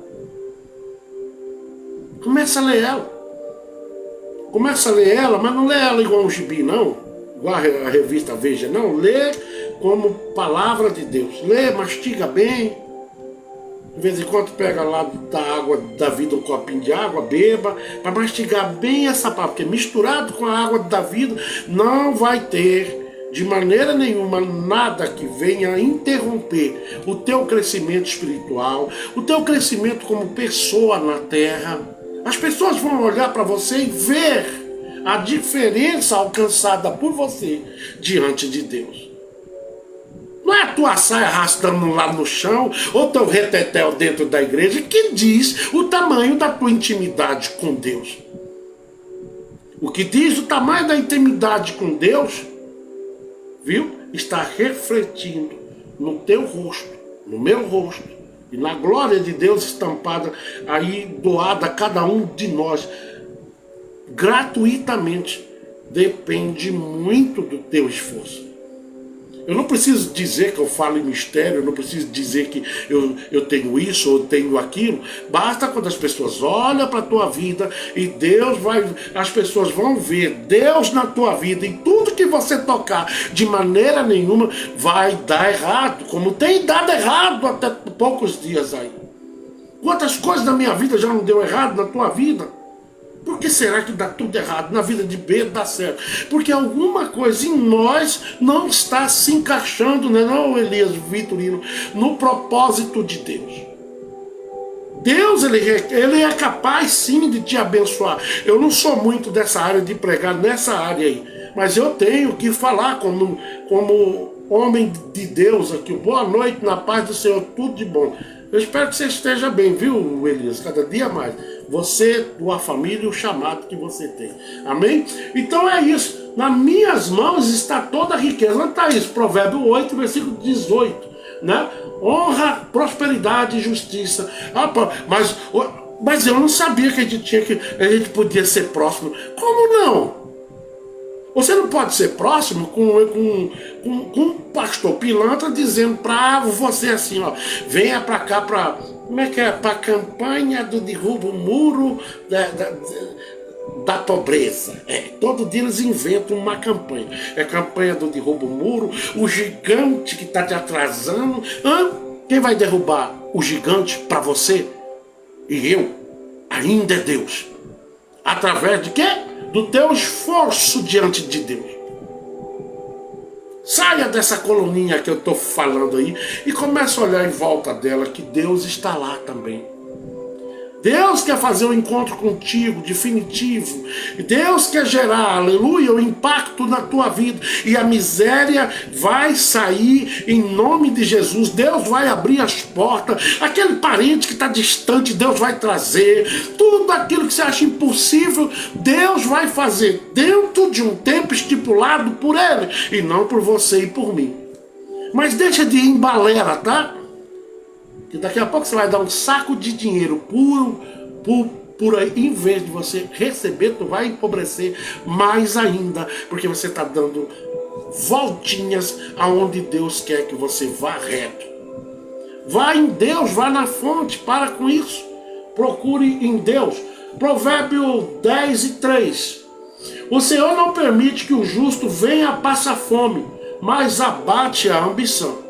Começa a ler ela. Começa a ler ela, mas não lê ela igual um gibi, não. Igual a revista Veja, não. Lê como palavra de Deus. Lê, mastiga bem. De vez em quando pega lá da água da vida um copinho de água, beba, para mastigar bem essa palavra. Porque misturado com a água da vida, não vai ter de maneira nenhuma nada que venha interromper o teu crescimento espiritual, o teu crescimento como pessoa na terra. As pessoas vão olhar para você e ver a diferença alcançada por você diante de Deus. Não é a tua saia arrastando lá no chão, ou teu retetel dentro da igreja, que diz o tamanho da tua intimidade com Deus. O que diz o tamanho da intimidade com Deus, viu? Está refletindo no teu rosto, no meu rosto, e na glória de Deus estampada aí, doada a cada um de nós, gratuitamente. Depende muito do teu esforço. Eu não preciso dizer que eu falo em mistério, eu não preciso dizer que eu tenho isso ou tenho aquilo. Basta quando as pessoas olham para a tua vida e as pessoas vão ver Deus na tua vida, e tudo que você tocar de maneira nenhuma vai dar errado, como tem dado errado até poucos dias aí. Quantas coisas na minha vida já não deu errado na tua vida? Por que será que dá tudo errado? Na vida de B dá certo. Porque alguma coisa em nós não está se encaixando, né, não, Elias Vitorino, no propósito de Deus. Deus, ele é capaz sim de te abençoar. Eu não sou muito dessa área de pregar nessa área aí, mas eu tenho que falar como homem de Deus aqui. Boa noite, na paz do Senhor, tudo de bom. Eu espero que você esteja bem, viu, Elias? Cada dia mais. Você, tua família e o chamado que você tem. Amém? Então é isso. Nas minhas mãos está toda a riqueza. Onde está isso? Provérbio 8, versículo 18. Né? Honra, prosperidade e justiça. Mas eu não sabia que a gente podia ser próximo. Como não? Você não pode ser próximo com um pastor pilantra dizendo para você assim, ó, venha para cá para, como é que é, para a campanha do derrubo o muro da pobreza. Todo dia eles inventam uma campanha. É a campanha do derrubo o muro, o gigante que está te atrasando. Quem vai derrubar o gigante para você e eu? Ainda é Deus. Através de quê? Do teu esforço diante de Deus. Saia dessa coluninha que eu estou falando aí e comece a olhar em volta dela, que Deus está lá também. Deus quer fazer um encontro contigo, definitivo. Deus quer gerar, aleluia, o impacto na tua vida. E a miséria vai sair em nome de Jesus. Deus vai abrir as portas. Aquele parente que está distante, Deus vai trazer. Tudo aquilo que você acha impossível, Deus vai fazer dentro de um tempo estipulado por Ele. E não por você e por mim. Mas deixa de ir em balela, tá? Que daqui a pouco você vai dar um saco de dinheiro por aí, em vez de você receber, tu vai empobrecer mais ainda, porque você está dando voltinhas aonde Deus quer que você vá reto. Vá em Deus, vá na fonte, para com isso. Procure em Deus. Provérbio 10:3. O Senhor não permite que o justo venha a passar fome, mas abate a ambição.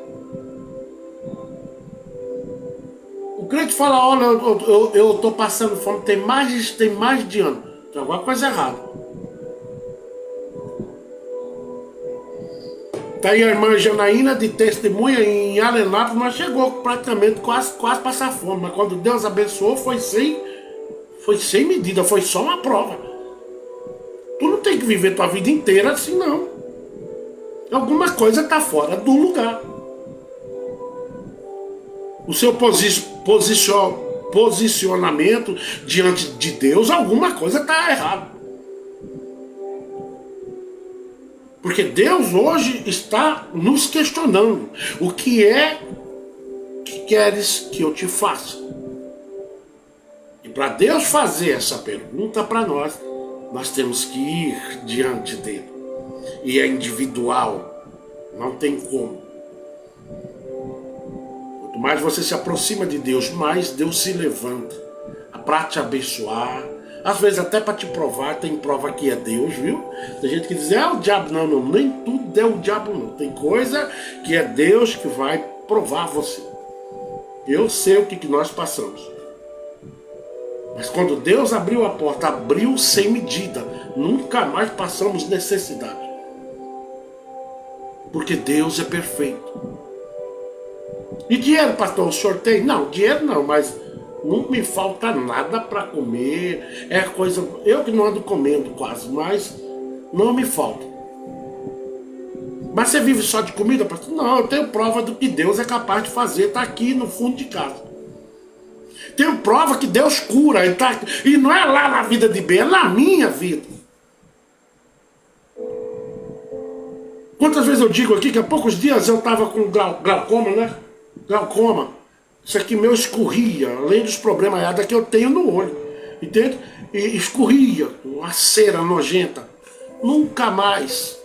O crente fala, olha, eu estou passando fome, tem mais de ano. Tem alguma coisa errada. Está aí a irmã Janaína de testemunha em Alenápolis, mas chegou praticamente quase passar fome. Mas quando Deus abençoou, foi sem medida, foi só uma prova. Tu não tem que viver tua vida inteira assim, não. Alguma coisa está fora do lugar. O seu posicionamento diante de Deus, alguma coisa está errada. Porque Deus hoje está nos questionando. O que é que queres que eu te faça? E para Deus fazer essa pergunta para nós temos que ir diante dele. E é individual. Não tem como. Quanto mais você se aproxima de Deus, mais Deus se levanta para te abençoar. Às vezes até para te provar, tem prova que é Deus, viu? Tem gente que diz, é o diabo. Não, nem tudo é o diabo não. Tem coisa que é Deus que vai provar você. Eu sei o que nós passamos. Mas quando Deus abriu a porta, abriu sem medida. Nunca mais passamos necessidade. Porque Deus é perfeito. E dinheiro, pastor, o senhor tem? Não, dinheiro não, mas não me falta nada para comer. É coisa, eu que não ando comendo quase, mas não me falta. Mas você vive só de comida, pastor? Não, eu tenho prova do que Deus é capaz de fazer, está aqui no fundo de casa. Tenho prova que Deus cura, e não é lá na vida de bem, é na minha vida. Quantas vezes eu digo aqui que há poucos dias eu estava com glaucoma, né? Glaucoma. Isso aqui meu escorria, além dos problemas que eu tenho no olho. Entende? E escorria, uma cera nojenta. Nunca mais.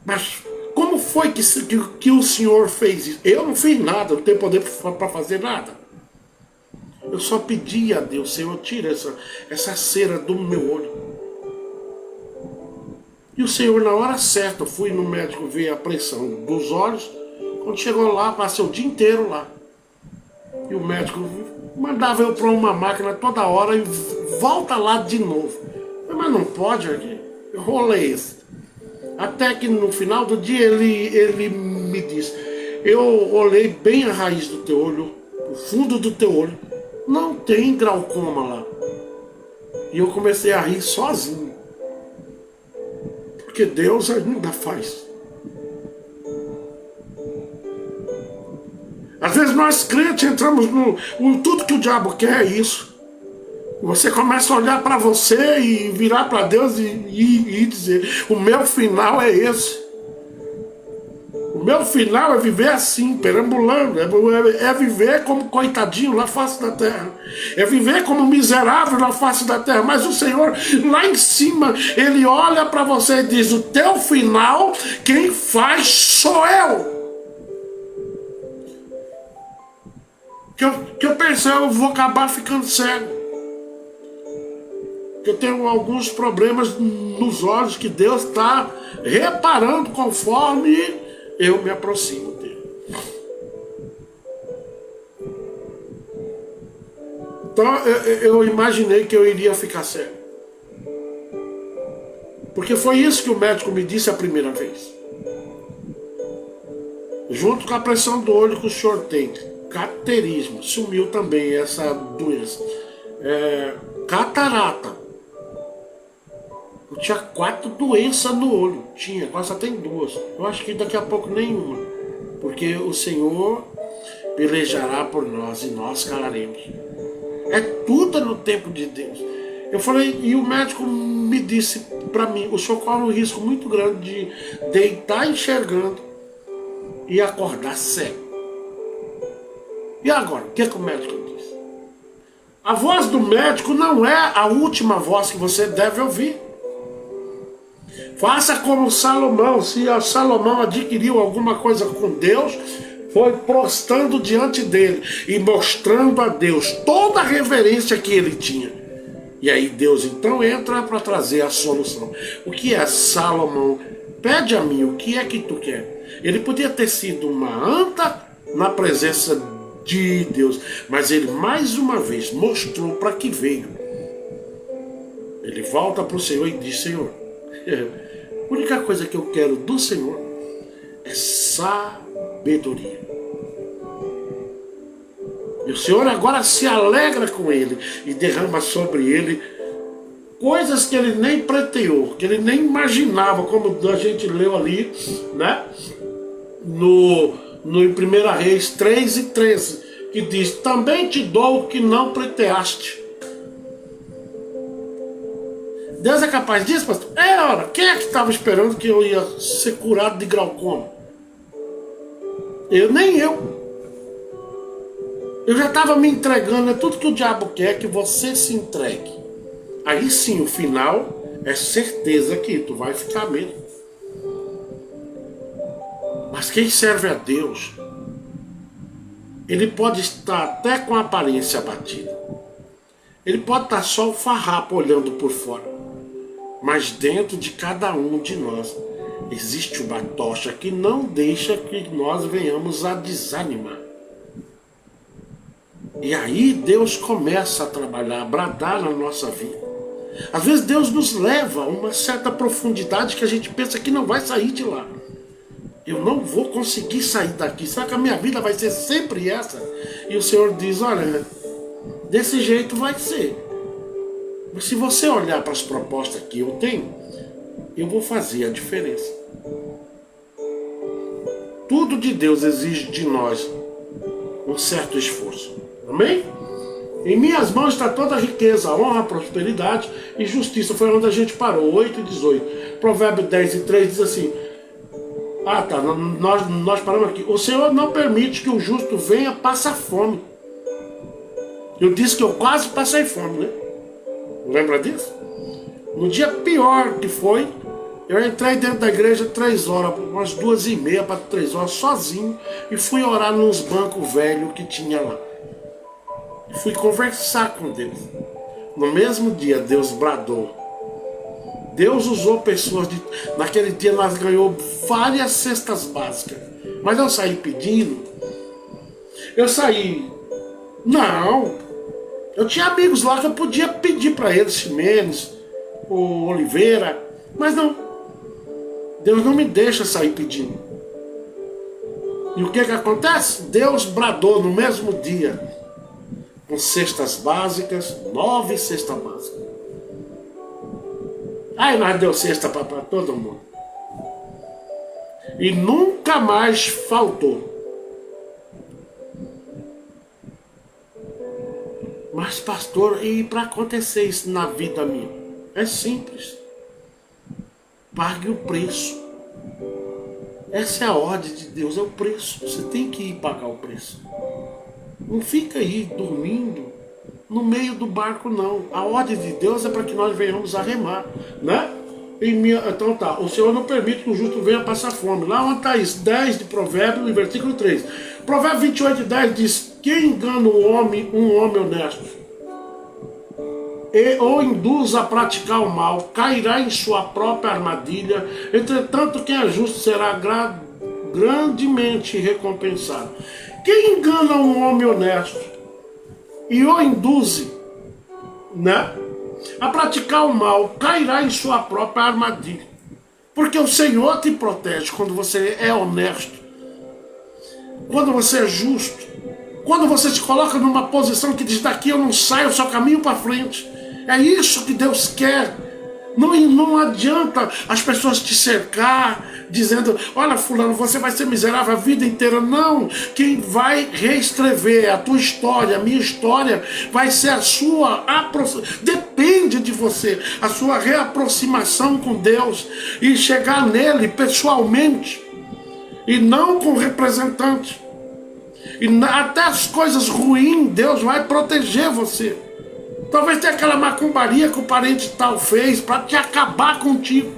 Mas como foi que o Senhor fez isso? Eu não fiz nada, não tenho poder para fazer nada. Eu só pedi a Deus, Senhor, tira essa cera do meu olho. E o Senhor, na hora certa, eu fui no médico ver a pressão dos olhos. Quando chegou lá, passei o dia inteiro lá. E o médico mandava eu para uma máquina toda hora e volta lá de novo. Mas não pode aqui. Eu rolei esse. Até que no final do dia ele me disse: eu olhei bem a raiz do teu olho, o fundo do teu olho. Não tem glaucoma lá. E eu comecei a rir sozinho. Porque Deus ainda faz. Às vezes nós crentes entramos tudo que o diabo quer é isso. Você começa a olhar para você e virar para Deus e dizer: o meu final é esse. O meu final é viver assim, perambulando. É viver como coitadinho na face da terra. É viver como miserável na face da terra. Mas o Senhor, lá em cima, Ele olha para você e diz: o teu final, quem faz sou eu. Que eu pensei, eu vou acabar ficando cego. Que eu tenho alguns problemas nos olhos que Deus está reparando conforme eu me aproximo dele. Então eu imaginei que eu iria ficar cego. Porque foi isso que o médico me disse a primeira vez. Junto com a pressão do olho que o senhor tem, cateterismo, sumiu também essa doença. Catarata. Eu tinha 4 doenças no olho. Agora só tem 2. Eu acho que daqui a pouco nenhuma. Porque o Senhor pelejará por nós e nós calaremos. É tudo no tempo de Deus. Eu falei, e o médico me disse para mim: o senhor corre um risco muito grande de deitar enxergando e acordar cego. E agora, o que o médico disse? A voz do médico não é a última voz que você deve ouvir. Faça como Salomão. Se Salomão adquiriu alguma coisa com Deus, foi prostrando diante dele e mostrando a Deus toda a reverência que ele tinha. E aí Deus então entra para trazer a solução. O que é, Salomão? Pede a mim, o que é que tu quer? Ele podia ter sido uma anta na presença de Deus, mas ele mais uma vez mostrou para que veio. Ele volta para o Senhor e diz: Senhor, a única coisa que eu quero do Senhor é sabedoria. E o Senhor agora se alegra com ele e derrama sobre ele coisas que ele nem preteou, que ele nem imaginava, como a gente leu ali, né? Em 1 Reis 3:13, que diz: também te dou o que não preteaste. Deus é capaz disso, pastor? Ora, quem é que estava esperando que eu ia ser curado de glaucoma? Nem eu. Eu já estava me entregando, é tudo que o diabo quer, que você se entregue. Aí sim, o final é certeza que tu vai ficar mesmo. Mas quem serve a Deus, ele pode estar até com a aparência abatida. Ele pode estar só o farrapo olhando por fora. Mas dentro de cada um de nós existe uma tocha que não deixa que nós venhamos a desanimar. E aí Deus começa a trabalhar, a bradar na nossa vida. Às vezes Deus nos leva a uma certa profundidade que a gente pensa que não vai sair de lá. Eu não vou conseguir sair daqui. Será que a minha vida vai ser sempre essa? E o Senhor diz: olha, desse jeito vai ser. Mas se você olhar para as propostas que eu tenho, eu vou fazer a diferença. Tudo de Deus exige de nós um certo esforço. Amém? Em minhas mãos está toda a riqueza, honra, prosperidade e justiça. Foi onde a gente parou, 8 e 18. Provérbio 10 e 3 diz assim: ah, tá, nós paramos aqui. O Senhor não permite que o justo venha passar fome. Eu disse que eu quase passei fome, né? Lembra disso? No dia pior que foi, eu entrei dentro da igreja 3 horas, umas 2h30 para 3 horas, sozinho, e fui orar nos bancos velhos que tinha lá. E fui conversar com Deus. No mesmo dia, Deus bradou. Deus usou pessoas naquele dia nós ganhamos várias cestas básicas. Mas eu saí pedindo. Não. Eu tinha amigos lá que eu podia pedir para eles, Ximenes, o Oliveira. Mas não. Deus não me deixa sair pedindo. E o que acontece? Deus bradou no mesmo dia. Com cestas básicas, 9 cestas básicas. Aí nós deu cesta para todo mundo. E nunca mais faltou. Mas pastor, e para acontecer isso na vida minha? É simples. Pague o preço. Essa é a ordem de Deus, é o preço. Você tem que ir pagar o preço. Não fica aí dormindo no meio do barco, não. A ordem de Deus é para que nós venhamos a remar, né? Então tá, o Senhor não permite que o justo venha passar fome. Lá onde está isso? 10 de Provérbio, no versículo 3. Provérbio 28, 10 diz: quem engana um homem honesto, ou induz a praticar o mal, cairá em sua própria armadilha. Entretanto, quem é justo será grandemente recompensado. Quem engana um homem honesto e o induz, né, a praticar o mal, cairá em sua própria armadilha. Porque o Senhor te protege quando você é honesto, quando você é justo, quando você se coloca numa posição que diz: daqui eu não saio, eu só caminho para frente. É isso que Deus quer. Não adianta as pessoas te cercar, dizendo: olha, fulano, você vai ser miserável a vida inteira. Não, quem vai reescrever a tua história, a minha história, vai ser a sua depende de você, a sua reaproximação com Deus e chegar nele pessoalmente e não com representante. E até as coisas ruins, Deus vai proteger você. Talvez tenha aquela macumbaria que o parente tal fez para te acabar contigo.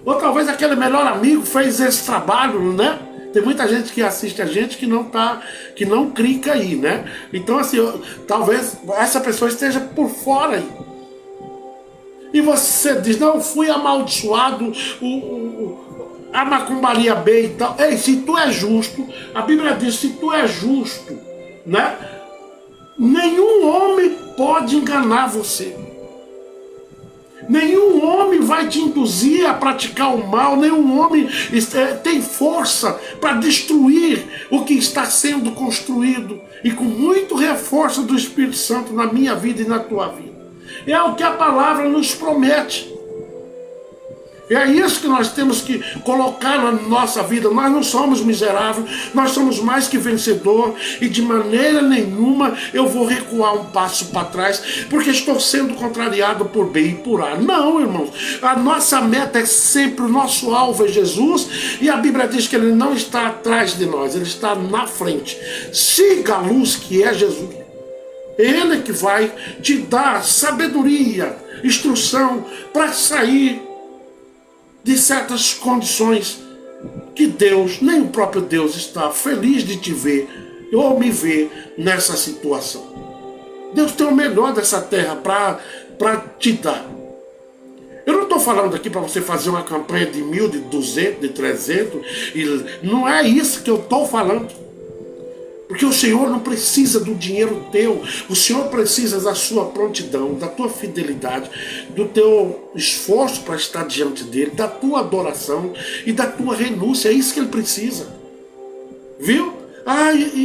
Ou talvez aquele melhor amigo fez esse trabalho, né? Tem muita gente que assiste a gente que não clica aí, né? Então assim, talvez essa pessoa esteja por fora aí. E você diz: não, fui amaldiçoado, a macumbaria B e tal. Ei, se tu é justo, a Bíblia diz: se tu é justo, né? Nenhum homem pode enganar você. Nenhum homem vai te induzir a praticar o mal. Nenhum homem tem força para destruir o que está sendo construído. E com muito reforço do Espírito Santo na minha vida e na tua vida. É o que a palavra nos promete. É isso que nós temos que colocar na nossa vida. Nós não somos miseráveis, nós somos mais que vencedor. E de maneira nenhuma eu vou recuar um passo para trás, porque estou sendo contrariado por B e por A. Não, irmãos. A nossa meta é sempre, o nosso alvo é Jesus. E a Bíblia diz que Ele não está atrás de nós, Ele está na frente. Siga a luz que é Jesus. Ele que vai te dar sabedoria, instrução para sair de certas condições que Deus, nem o próprio Deus está feliz de te ver ou me ver nessa situação. Deus tem o melhor dessa terra para te dar. Eu não estou falando aqui para você fazer uma campanha de 1.000, de 200, de 300. Não é isso que eu estou falando. Porque o Senhor não precisa do dinheiro teu. O Senhor precisa da sua prontidão, da tua fidelidade, do teu esforço para estar diante dele, da tua adoração e da tua renúncia. É isso que ele precisa. Viu?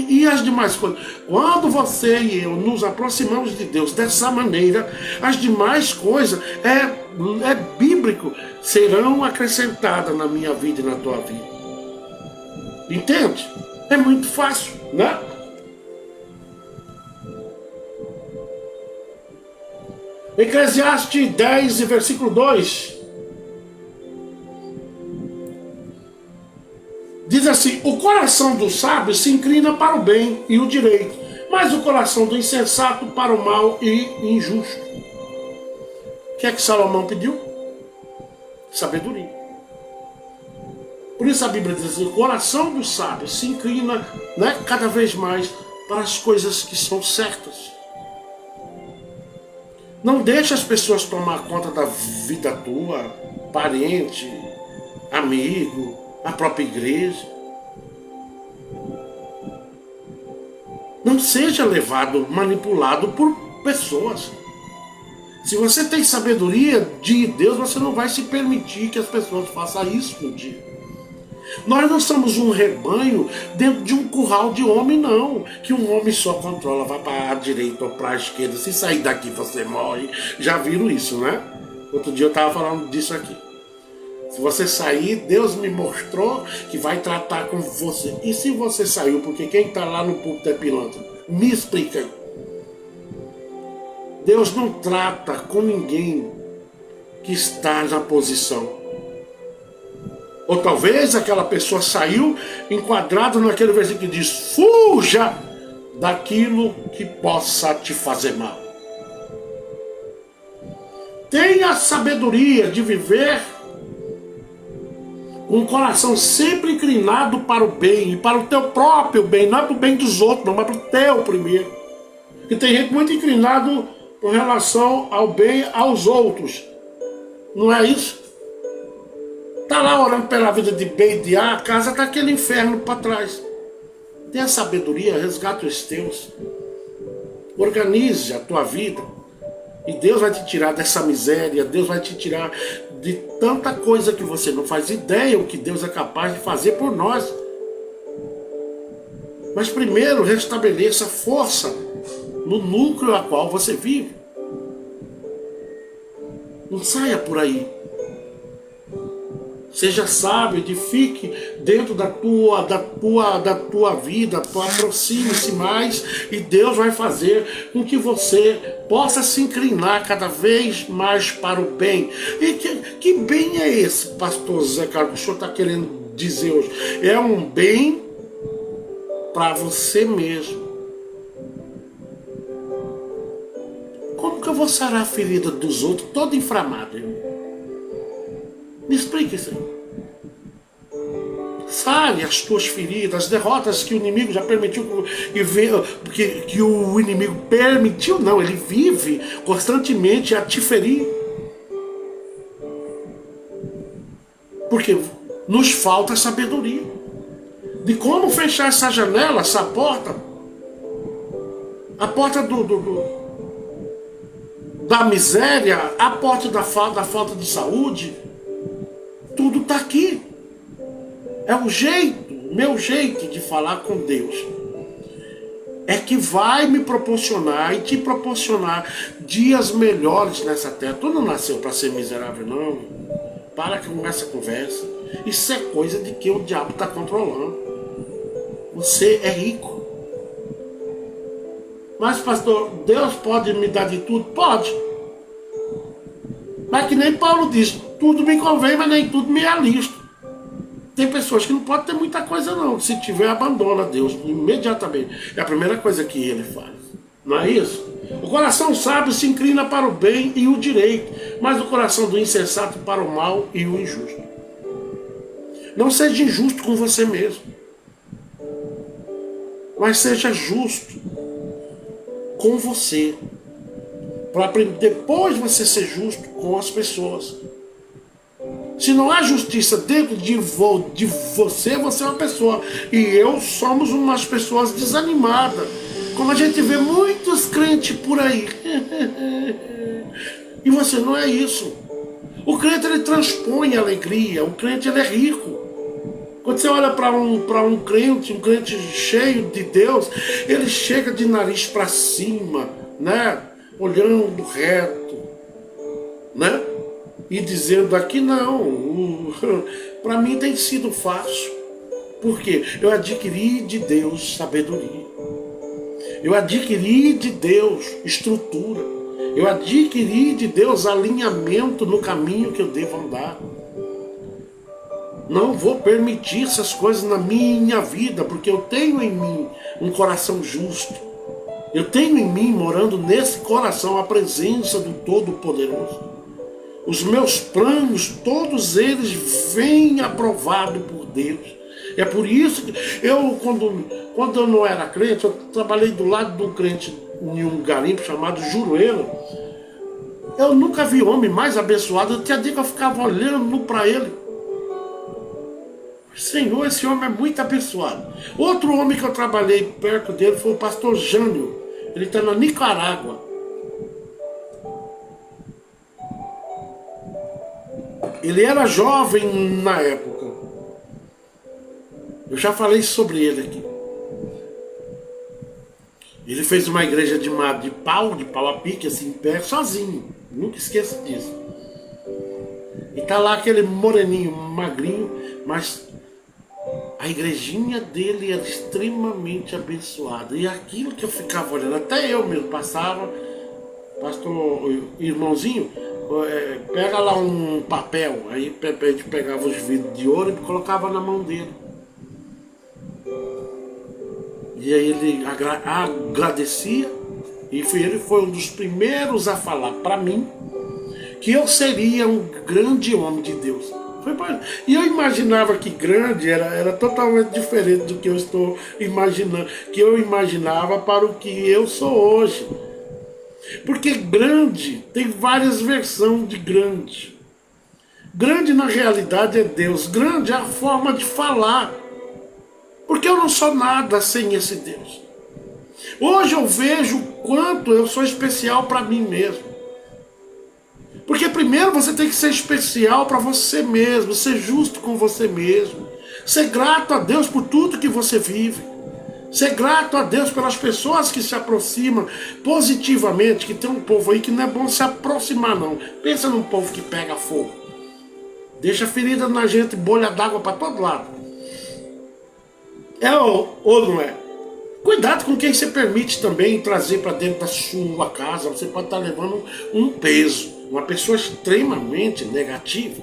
E as demais coisas. Quando você e eu nos aproximamos de Deus dessa maneira, as demais coisas é bíblico, serão acrescentadas na minha vida e na tua vida. Entende? É muito fácil, né? Eclesiastes 10, versículo 2. Diz assim: o coração do sábio se inclina para o bem e o direito, mas o coração do insensato para o mal e injusto. O que é que Salomão pediu? Sabedoria. Por isso a Bíblia diz assim: o coração do sábio se inclina, né, cada vez mais para as coisas que são certas. Não deixe as pessoas tomar conta da vida tua, parente, amigo, a própria igreja. Não seja levado, manipulado por pessoas. Se você tem sabedoria de Deus, você não vai se permitir que as pessoas façam isso no dia. Nós não somos um rebanho dentro de um curral de homem, não. Que um homem só controla, vai para a direita ou para a esquerda. Se sair daqui você morre. Já viram isso, né? Outro dia eu estava falando disso aqui. Se você sair, Deus me mostrou que vai tratar com você. E se você saiu, porque quem está lá no púlpito é pilantra? Me explica aí. Deus não trata com ninguém que está na posição. Ou talvez aquela pessoa saiu enquadrado naquele versículo que diz: fuja daquilo que possa te fazer mal. Tenha sabedoria de viver com o coração sempre inclinado para o bem, e para o teu próprio bem, não é para o bem dos outros, não, mas para o teu primeiro. Porque tem gente muito inclinado com relação ao bem aos outros. Não é isso? Está lá orando pela vida de B e de A, a casa está aquele inferno para trás. Tenha sabedoria, resgata os teus. Organize a tua vida. E Deus vai te tirar dessa miséria, Deus vai te tirar de tanta coisa que você não faz ideia o que Deus é capaz de fazer por nós. Mas primeiro restabeleça força no núcleo a qual você vive. Não saia por aí. Seja sábio, edifique dentro da tua vida, aproxime-se mais e Deus vai fazer com que você possa se inclinar cada vez mais para o bem. E que bem é esse, pastor Zé Carlos, que o senhor está querendo dizer hoje? É um bem para você mesmo. Como que eu vou sarar a ferida dos outros toda inflamada, irmão? Me explica isso aí. Sare as tuas feridas, as derrotas que o inimigo já permitiu que o inimigo permitiu, não, ele vive constantemente a te ferir. Porque nos falta sabedoria de como fechar essa janela, essa porta, a porta da miséria, a porta da falta de saúde. Tudo está aqui. É o jeito, meu jeito de falar com Deus. É que vai me proporcionar e te proporcionar dias melhores nessa terra. Tu não nasceu para ser miserável, não. Para com essa conversa. Isso é coisa de que o diabo está controlando. Você é rico. Mas, pastor, Deus pode me dar de tudo? Pode. Mas que nem Paulo diz, tudo me convém, mas nem tudo me é lícito. Tem pessoas que não podem ter muita coisa não. Se tiver, abandona Deus imediatamente. É a primeira coisa que ele faz. Não é isso? O coração sábio se inclina para o bem e o direito, mas o coração do insensato para o mal e o injusto. Não seja injusto com você mesmo, mas seja justo com você, para depois você ser justo com as pessoas. Se não há justiça dentro de você, você é uma pessoa. E eu somos umas pessoas desanimadas. Como a gente vê muitos crentes por aí. E você não é isso. O crente, ele transpõe a alegria. O crente, ele é rico. Quando você olha para um crente cheio de Deus, ele chega de nariz para cima, né? Olhando reto, né? e dizendo aqui não. Para mim tem sido fácil. Por quê? Eu adquiri de Deus sabedoria. Eu adquiri de Deus estrutura. Eu adquiri de Deus alinhamento no caminho que eu devo andar. Não vou permitir essas coisas na minha vida, porque eu tenho em mim um coração justo. Eu tenho em mim, morando nesse coração, a presença do Todo-Poderoso. Os meus planos, todos eles vêm aprovados por Deus. É por isso que eu, quando eu não era crente, eu trabalhei do lado de um crente em um garimpo chamado Juruelo. Eu nunca vi homem mais abençoado. Eu tinha dia que eu ficava olhando para ele. Senhor, esse homem é muito abençoado. Outro homem que eu trabalhei perto dele foi o pastor Jânio. Ele está na Nicarágua. Ele era jovem na época. Eu já falei sobre ele aqui. Ele fez uma igreja de pau a pique, assim, em pé, sozinho. Nunca esqueça disso. E tá lá aquele moreninho, magrinho, mas a igrejinha dele era extremamente abençoada. E aquilo que eu ficava olhando, até eu mesmo passava, pastor, irmãozinho, pega lá um papel. Aí a gente pegava os vidros de ouro e colocava na mão dele. E aí ele agradecia, e ele foi um dos primeiros a falar para mim que eu seria um grande homem de Deus. E eu imaginava que grande era totalmente diferente do que eu estou imaginando, que eu imaginava para o que eu sou hoje. Porque grande tem várias versões de grande. Grande na realidade é Deus, grande é a forma de falar. Porque eu não sou nada sem esse Deus. Hoje eu vejo o quanto eu sou especial para mim mesmo. Porque primeiro você tem que ser especial para você mesmo, ser justo com você mesmo, ser grato a Deus por tudo que você vive, ser grato a Deus pelas pessoas que se aproximam positivamente, que tem um povo aí que não é bom se aproximar não. Pensa num povo que pega fogo, deixa ferida na gente, bolha d'água para todo lado. É ou não é? Cuidado com quem você permite também trazer para dentro da sua casa. Você pode estar levando um peso, uma pessoa extremamente negativa.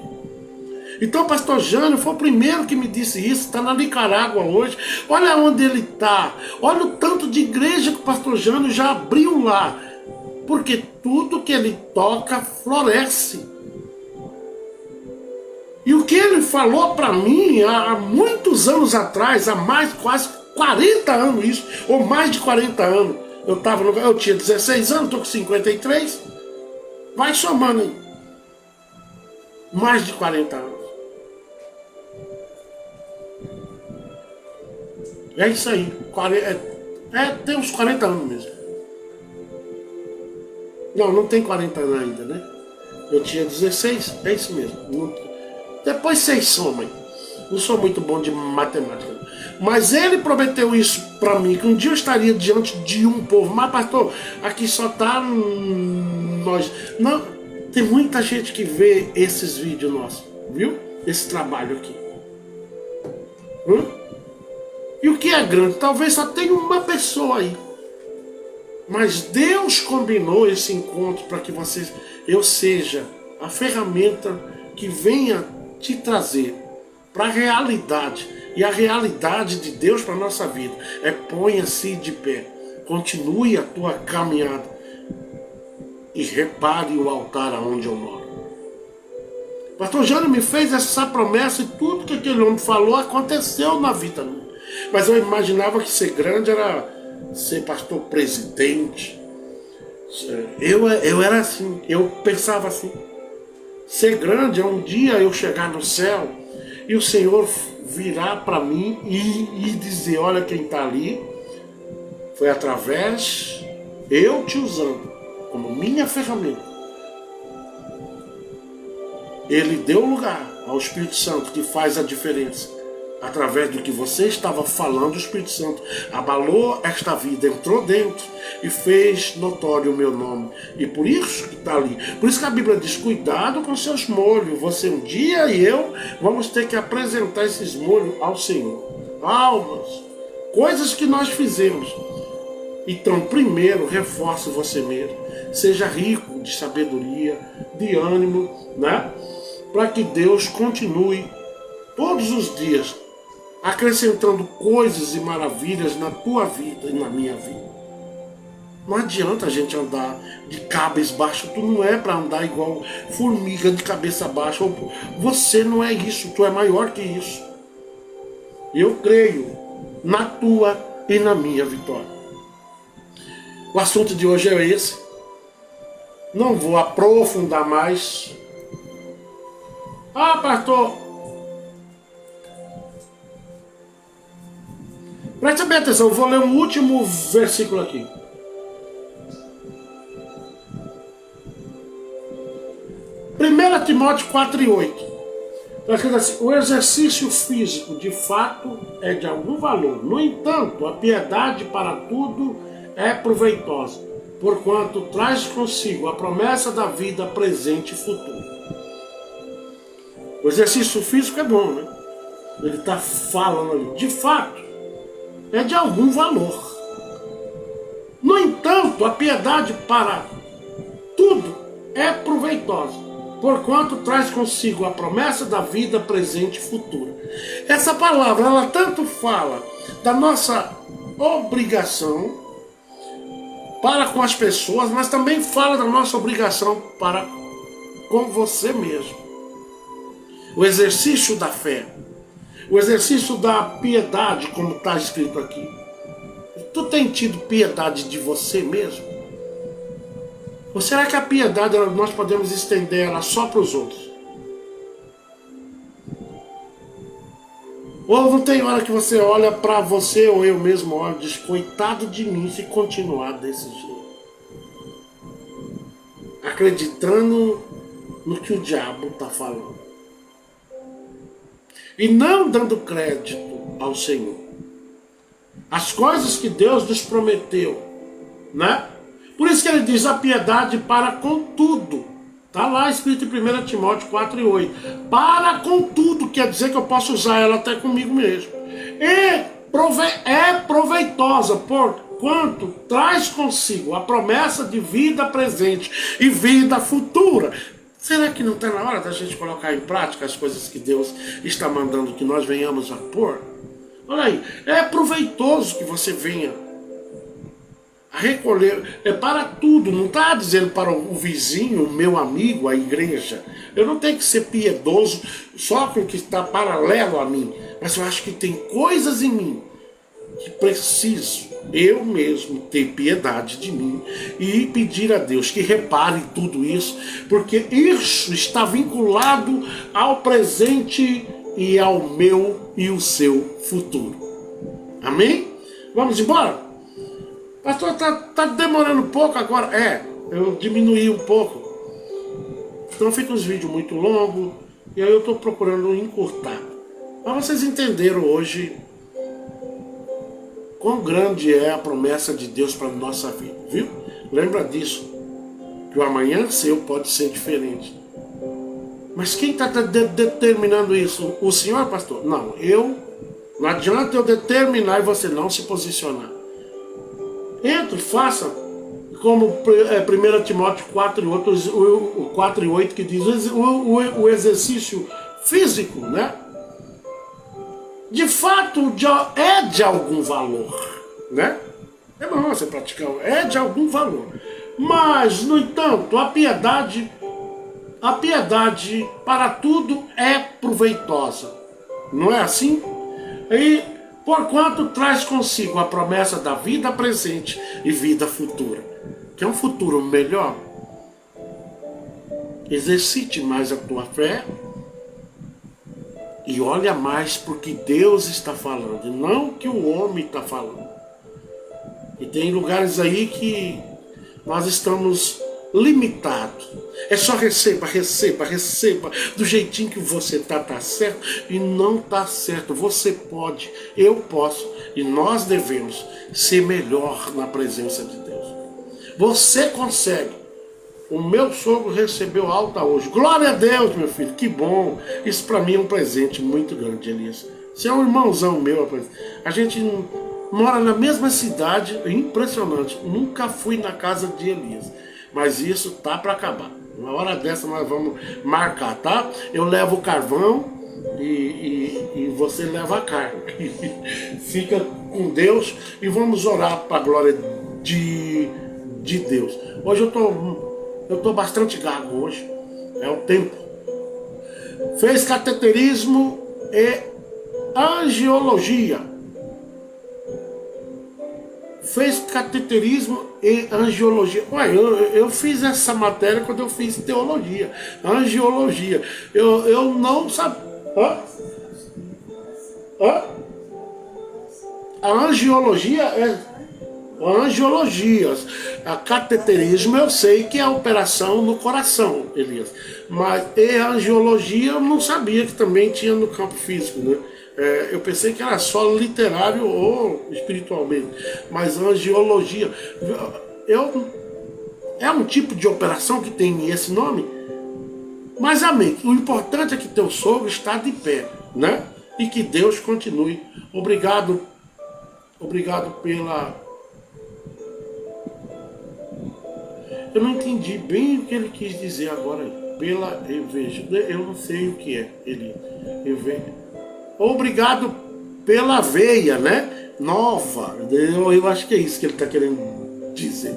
Então o pastor Jânio foi o primeiro que me disse isso. Está na Nicarágua hoje. Olha onde ele está. Olha o tanto de igreja que o pastor Jânio já abriu lá. Porque tudo que ele toca floresce. E o que ele falou para mim há muitos anos atrás, há mais quase 40 anos isso, ou mais de 40 anos, eu tinha 16 anos, estou com 53, vai somando aí, mais de 40 anos. É isso aí, tem uns 40 anos mesmo. Não tem 40 anos ainda, né? Eu tinha 16, é isso mesmo. Depois vocês somem. Não sou muito bom de matemática. Mas ele prometeu isso para mim, que um dia eu estaria diante de um povo. Mas pastor, aqui só tá nós. Não, tem muita gente que vê esses vídeos nossos, viu? Esse trabalho aqui. E o que é grande? Talvez só tenha uma pessoa aí. Mas Deus combinou esse encontro para que eu seja a ferramenta que venha te trazer para a realidade. E a realidade de Deus para a nossa vida é: ponha-se de pé, continue a tua caminhada e repare o altar aonde eu moro. Pastor Jânio me fez essa promessa, e tudo que aquele homem falou aconteceu na vida minha. Mas eu imaginava que ser grande era ser pastor presidente. Eu era assim, eu pensava assim. Ser grande é um dia eu chegar no céu e o Senhor virar para mim e dizer: olha quem está ali, foi através eu te usando como minha ferramenta. Ele deu lugar ao Espírito Santo, que faz a diferença Através do que você estava falando, o Espírito Santo abalou esta vida, entrou dentro e fez notório o meu nome. E por isso que está ali. Por isso que a Bíblia diz, cuidado com seus molhos. Você um dia e eu vamos ter que apresentar esses molhos ao Senhor. Almas, coisas que nós fizemos. Então, primeiro, reforce você mesmo. Seja rico de sabedoria, de ânimo, né? Para que Deus continue todos os dias acrescentando coisas e maravilhas na tua vida e na minha vida. Não adianta a gente andar de cabeça baixa. Tu não é para andar igual formiga de cabeça baixa. Você não é isso, tu é maior que isso. Eu creio na tua e na minha vitória. O assunto de hoje é esse. Não vou aprofundar mais. Ah, pastor, preste bem atenção, eu vou ler o último versículo aqui. Primeira Timóteo 4:8. Está escrito assim, o exercício físico de fato é de algum valor. No entanto, a piedade para tudo é proveitosa, porquanto traz consigo a promessa da vida presente e futura. O exercício físico é bom, né? Ele está falando ali. De fato, é de algum valor. No entanto, a piedade para tudo é proveitosa, porquanto traz consigo a promessa da vida presente e futura. Essa palavra, ela tanto fala da nossa obrigação para com as pessoas, mas também fala da nossa obrigação para com você mesmo. O exercício da fé, o exercício da piedade, como está escrito aqui. Tu tem tido piedade de você mesmo? Ou será que a piedade nós podemos estender ela só para os outros? Ou não tem hora que você olha para você, ou eu mesmo olho e diz, coitado de mim se continuar desse jeito. Acreditando no que o diabo está falando. E não dando crédito ao Senhor. As coisas que Deus nos prometeu, né? Por isso que ele diz a piedade para com tudo. Está lá escrito em 1 Timóteo 4:8. Para com tudo, quer dizer que eu posso usar ela até comigo mesmo. É proveitosa, porquanto traz consigo a promessa de vida presente e vida futura. Será que não está na hora da gente colocar em prática as coisas que Deus está mandando que nós venhamos a pôr? Olha aí, é proveitoso que você venha a recolher, é para tudo, não está dizendo para o vizinho, o meu amigo, a igreja. Eu não tenho que ser piedoso só com o que está paralelo a mim, mas eu acho que tem coisas em mim que preciso eu mesmo ter piedade de mim e pedir a Deus que repare tudo isso, porque isso está vinculado ao presente e ao meu e o seu futuro. Amém? Vamos embora? Pastor, tá demorando um pouco agora. Eu diminuí um pouco. Então fica uns vídeos muito longos e aí eu estou procurando encurtar. Mas vocês entenderam hoje quão grande é a promessa de Deus para a nossa vida, viu? Lembra disso, que o amanhã seu pode ser diferente. Mas quem está determinando isso? O senhor, pastor? Não, não adianta eu determinar e você não se posicionar. Entre, faça, como 1 Timóteo 4:8 que diz, o exercício físico, né? De fato, é de algum valor, né? É bom você praticar, é de algum valor. Mas, no entanto, a piedade para tudo é proveitosa. Não é assim? E, porquanto traz consigo a promessa da vida presente e vida futura. Quer um futuro melhor? Exercite mais a tua fé. E olha mais porque Deus está falando, e não que o homem está falando. E tem lugares aí que nós estamos limitado. É só receba, receba, receba. Do jeitinho que você tá certo e não tá certo. Você pode, eu posso e nós devemos ser melhor na presença de Deus. Você consegue. O meu sogro recebeu alta hoje. Glória a Deus, meu filho, que bom. Isso para mim é um presente muito grande, Elias. Você é um irmãozão meu, rapaz. A gente mora na mesma cidade, é impressionante. Nunca fui na casa de Elias. Mas isso tá para acabar. Uma hora dessa nós vamos marcar, tá? Eu levo o carvão e você leva a carne. Fica com Deus e vamos orar para a glória de Deus. Hoje eu tô bastante gago hoje. É o tempo. Fez cateterismo e angiologia. Fez cateterismo e angiologia. Ué, eu fiz essa matéria quando eu fiz teologia. Angiologia. Eu não sabia. A angiologia é. Angiologias. A cateterismo eu sei que é a operação no coração, Elias. Mas a angiologia eu não sabia que também tinha no campo físico, né? Eu pensei que era só literário ou espiritualmente. Mas angiologia é um tipo de operação que tem esse nome. Mas amém. O importante é que teu sogro está de pé, né? E que Deus continue. Obrigado pela... Eu não entendi bem o que ele quis dizer agora aí. Pela inveja. Eu não sei o que é. Obrigado pela veia, né? Nova. Eu acho que é isso que ele está querendo dizer.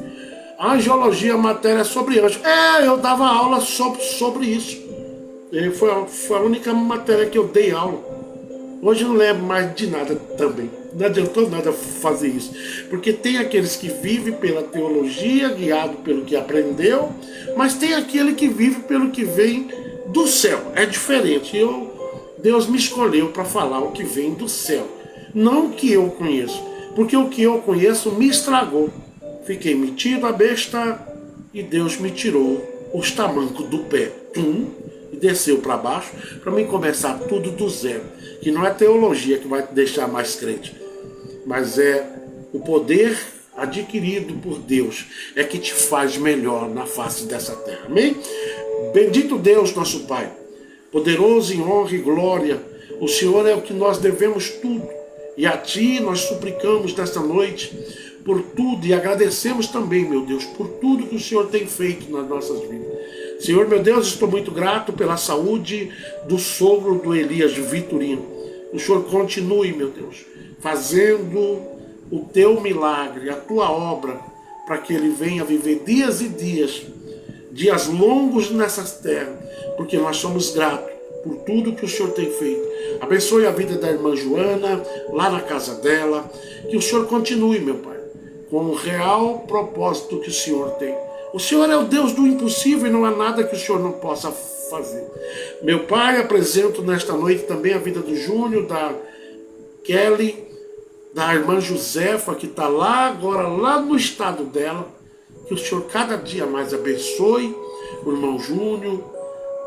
Angiologia, matéria sobre anjo. Eu dava aula sobre isso. Foi a única matéria que eu dei aula. Hoje eu não lembro mais de nada também. Não adiantou nada fazer isso. Porque tem aqueles que vivem pela teologia, guiado pelo que aprendeu, mas tem aquele que vive pelo que vem do céu. É diferente. Deus me escolheu para falar o que vem do céu. Não o que eu conheço. Porque o que eu conheço me estragou. Fiquei metido a besta e Deus me tirou os tamancos do pé. E desceu para baixo para mim começar tudo do zero. Que não é teologia que vai te deixar mais crente, mas é o poder adquirido por Deus é que te faz melhor na face dessa terra. Amém? Bendito Deus, nosso Pai, poderoso em honra e glória. O Senhor é o que nós devemos tudo. E a Ti nós suplicamos nesta noite por tudo e agradecemos também, meu Deus, por tudo que o Senhor tem feito nas nossas vidas. Senhor, meu Deus, estou muito grato pela saúde do sogro do Elias Vitorino. O Senhor continue, meu Deus, fazendo o Teu milagre, a Tua obra, para que ele venha viver dias e dias longos nessa terra, porque nós somos gratos por tudo que o Senhor tem feito. Abençoe a vida da irmã Joana, lá na casa dela, que o Senhor continue, meu Pai, com o real propósito que o Senhor tem. O Senhor é o Deus do impossível e não há nada que o Senhor não possa fazer. Meu Pai, apresento nesta noite também a vida do Júnior, da Kelly, da irmã Josefa, que está lá agora, lá no estado dela. Que o Senhor cada dia mais abençoe o irmão Júnior,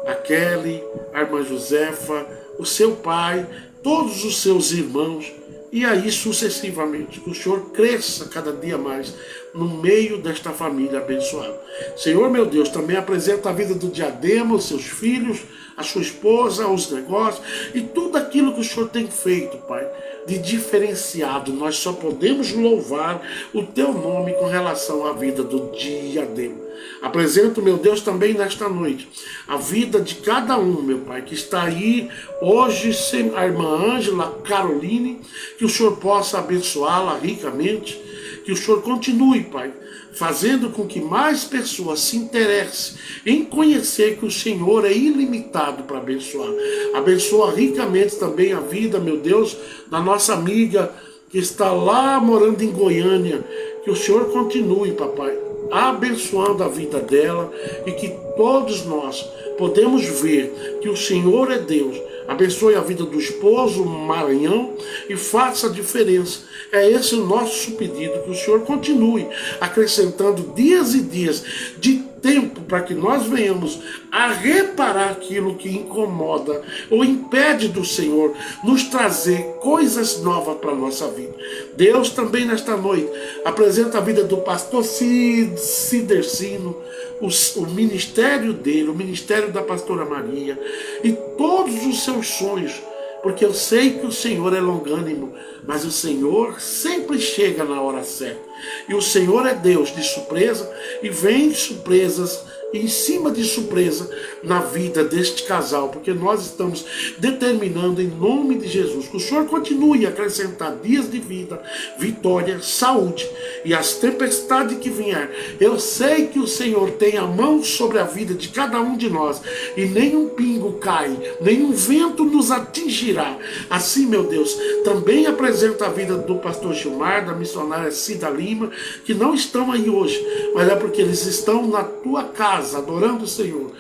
a Kelly, a irmã Josefa, o seu pai, todos os seus irmãos, e aí sucessivamente. Que o Senhor cresça cada dia mais no meio desta família abençoada. Senhor, meu Deus, também apresenta a vida do Diadema, os seus filhos, a sua esposa, os negócios e tudo aquilo que o Senhor tem feito, Pai, de diferenciado. Nós só podemos louvar o Teu nome com relação à vida do Diadema. Apresento, meu Deus, também nesta noite a vida de cada um, meu Pai, que está aí hoje, a irmã Ângela, Caroline, que o Senhor possa abençoá-la ricamente, que o Senhor continue, Pai, fazendo com que mais pessoas se interessem em conhecer que o Senhor é ilimitado para abençoar. Abençoa ricamente também a vida, meu Deus, da nossa amiga que está lá morando em Goiânia. Que o Senhor continue, papai, abençoando a vida dela e que todos nós podemos ver que o Senhor é Deus. Abençoe a vida do esposo Maranhão e faça a diferença. É esse o nosso pedido, que o Senhor continue acrescentando dias e dias de tempo para que nós venhamos a reparar aquilo que incomoda ou impede do Senhor nos trazer coisas novas para a nossa vida. Deus também nesta noite apresenta a vida do pastor Cidercino, o ministério dele, o ministério da pastora Maria e todos os seus sonhos, porque eu sei que o Senhor é longânimo, mas o Senhor sempre chega na hora certa. E o Senhor é Deus de surpresa e vem de surpresas, em cima de surpresa, na vida deste casal, porque nós estamos determinando em nome de Jesus que o Senhor continue a acrescentar dias de vida, vitória, saúde e as tempestades que vier. Eu sei que o Senhor tem a mão sobre a vida de cada um de nós e nenhum pingo cai, nenhum vento nos atingirá. Assim, meu Deus, também apresenta a vida do pastor Gilmar, da missionária Cida Lima, que não estão aí hoje, mas é porque eles estão na tua casa adorando o Senhor.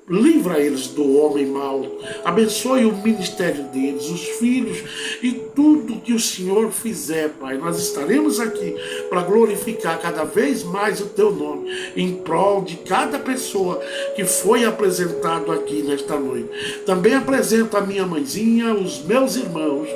Livra eles do homem mau, abençoe o ministério deles, os filhos e tudo que o Senhor fizer, Pai. Nós estaremos aqui para glorificar cada vez mais o Teu nome, em prol de cada pessoa que foi apresentado aqui nesta noite. Também apresento a minha mãezinha, os meus irmãos,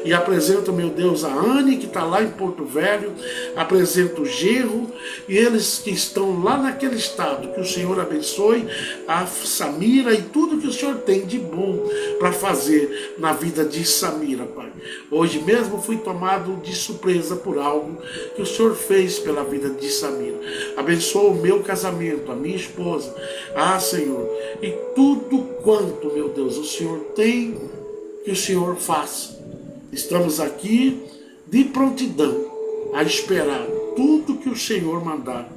e apresento, meu Deus, a Anne, que está lá em Porto Velho, apresento o Gerro, e eles que estão lá naquele estado, que o Senhor abençoe, a Samira e tudo que o Senhor tem de bom para fazer na vida de Samira, Pai. Hoje mesmo fui tomado de surpresa por algo que o Senhor fez pela vida de Samira. Abençoa o meu casamento, a minha esposa, Senhor, e tudo quanto, meu Deus, o Senhor tem que o Senhor faça. Estamos aqui de prontidão a esperar tudo que o Senhor mandar.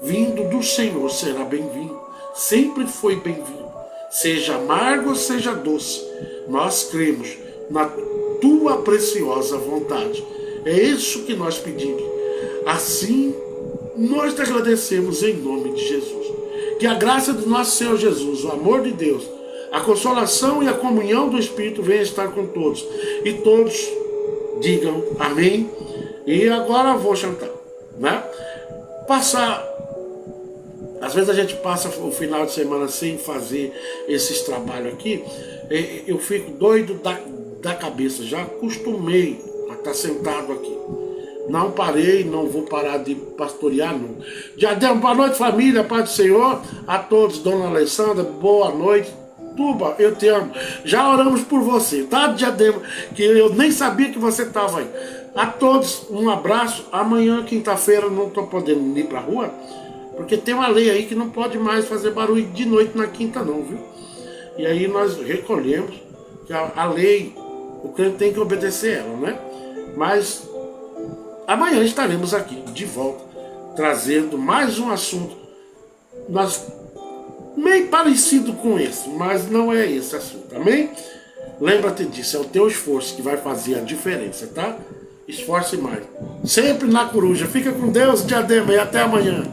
Vindo do Senhor será bem-vindo. Sempre foi bem-vindo. Seja amargo ou seja doce, nós cremos na tua preciosa vontade. É isso que nós pedimos. Assim, nós te agradecemos em nome de Jesus. Que a graça do nosso Senhor Jesus, o amor de Deus, a consolação e a comunhão do Espírito venha estar com todos. E todos digam amém. E agora eu vou jantar, né? Às vezes a gente passa o final de semana sem fazer esses trabalhos aqui. Eu fico doido da cabeça. Já acostumei a estar sentado aqui. Não parei, não vou parar de pastorear, não. Diadema, boa noite, família, Pai do Senhor. A todos, Dona Alessandra, boa noite. Tuba, eu te amo. Já oramos por você, tá, Diadema? Que eu nem sabia que você estava aí. A todos, um abraço. Amanhã, quinta-feira, não estou podendo ir para a rua, porque tem uma lei aí que não pode mais fazer barulho de noite na quinta, não, viu? E aí nós recolhemos que a lei, o crente tem que obedecer ela, né? Mas amanhã estaremos aqui de volta, trazendo mais um assunto meio parecido com esse, mas não é esse assunto, amém? Lembra-te disso, é o teu esforço que vai fazer a diferença, tá? Esforce mais. Sempre na coruja. Fica com Deus, Diadema, e até amanhã.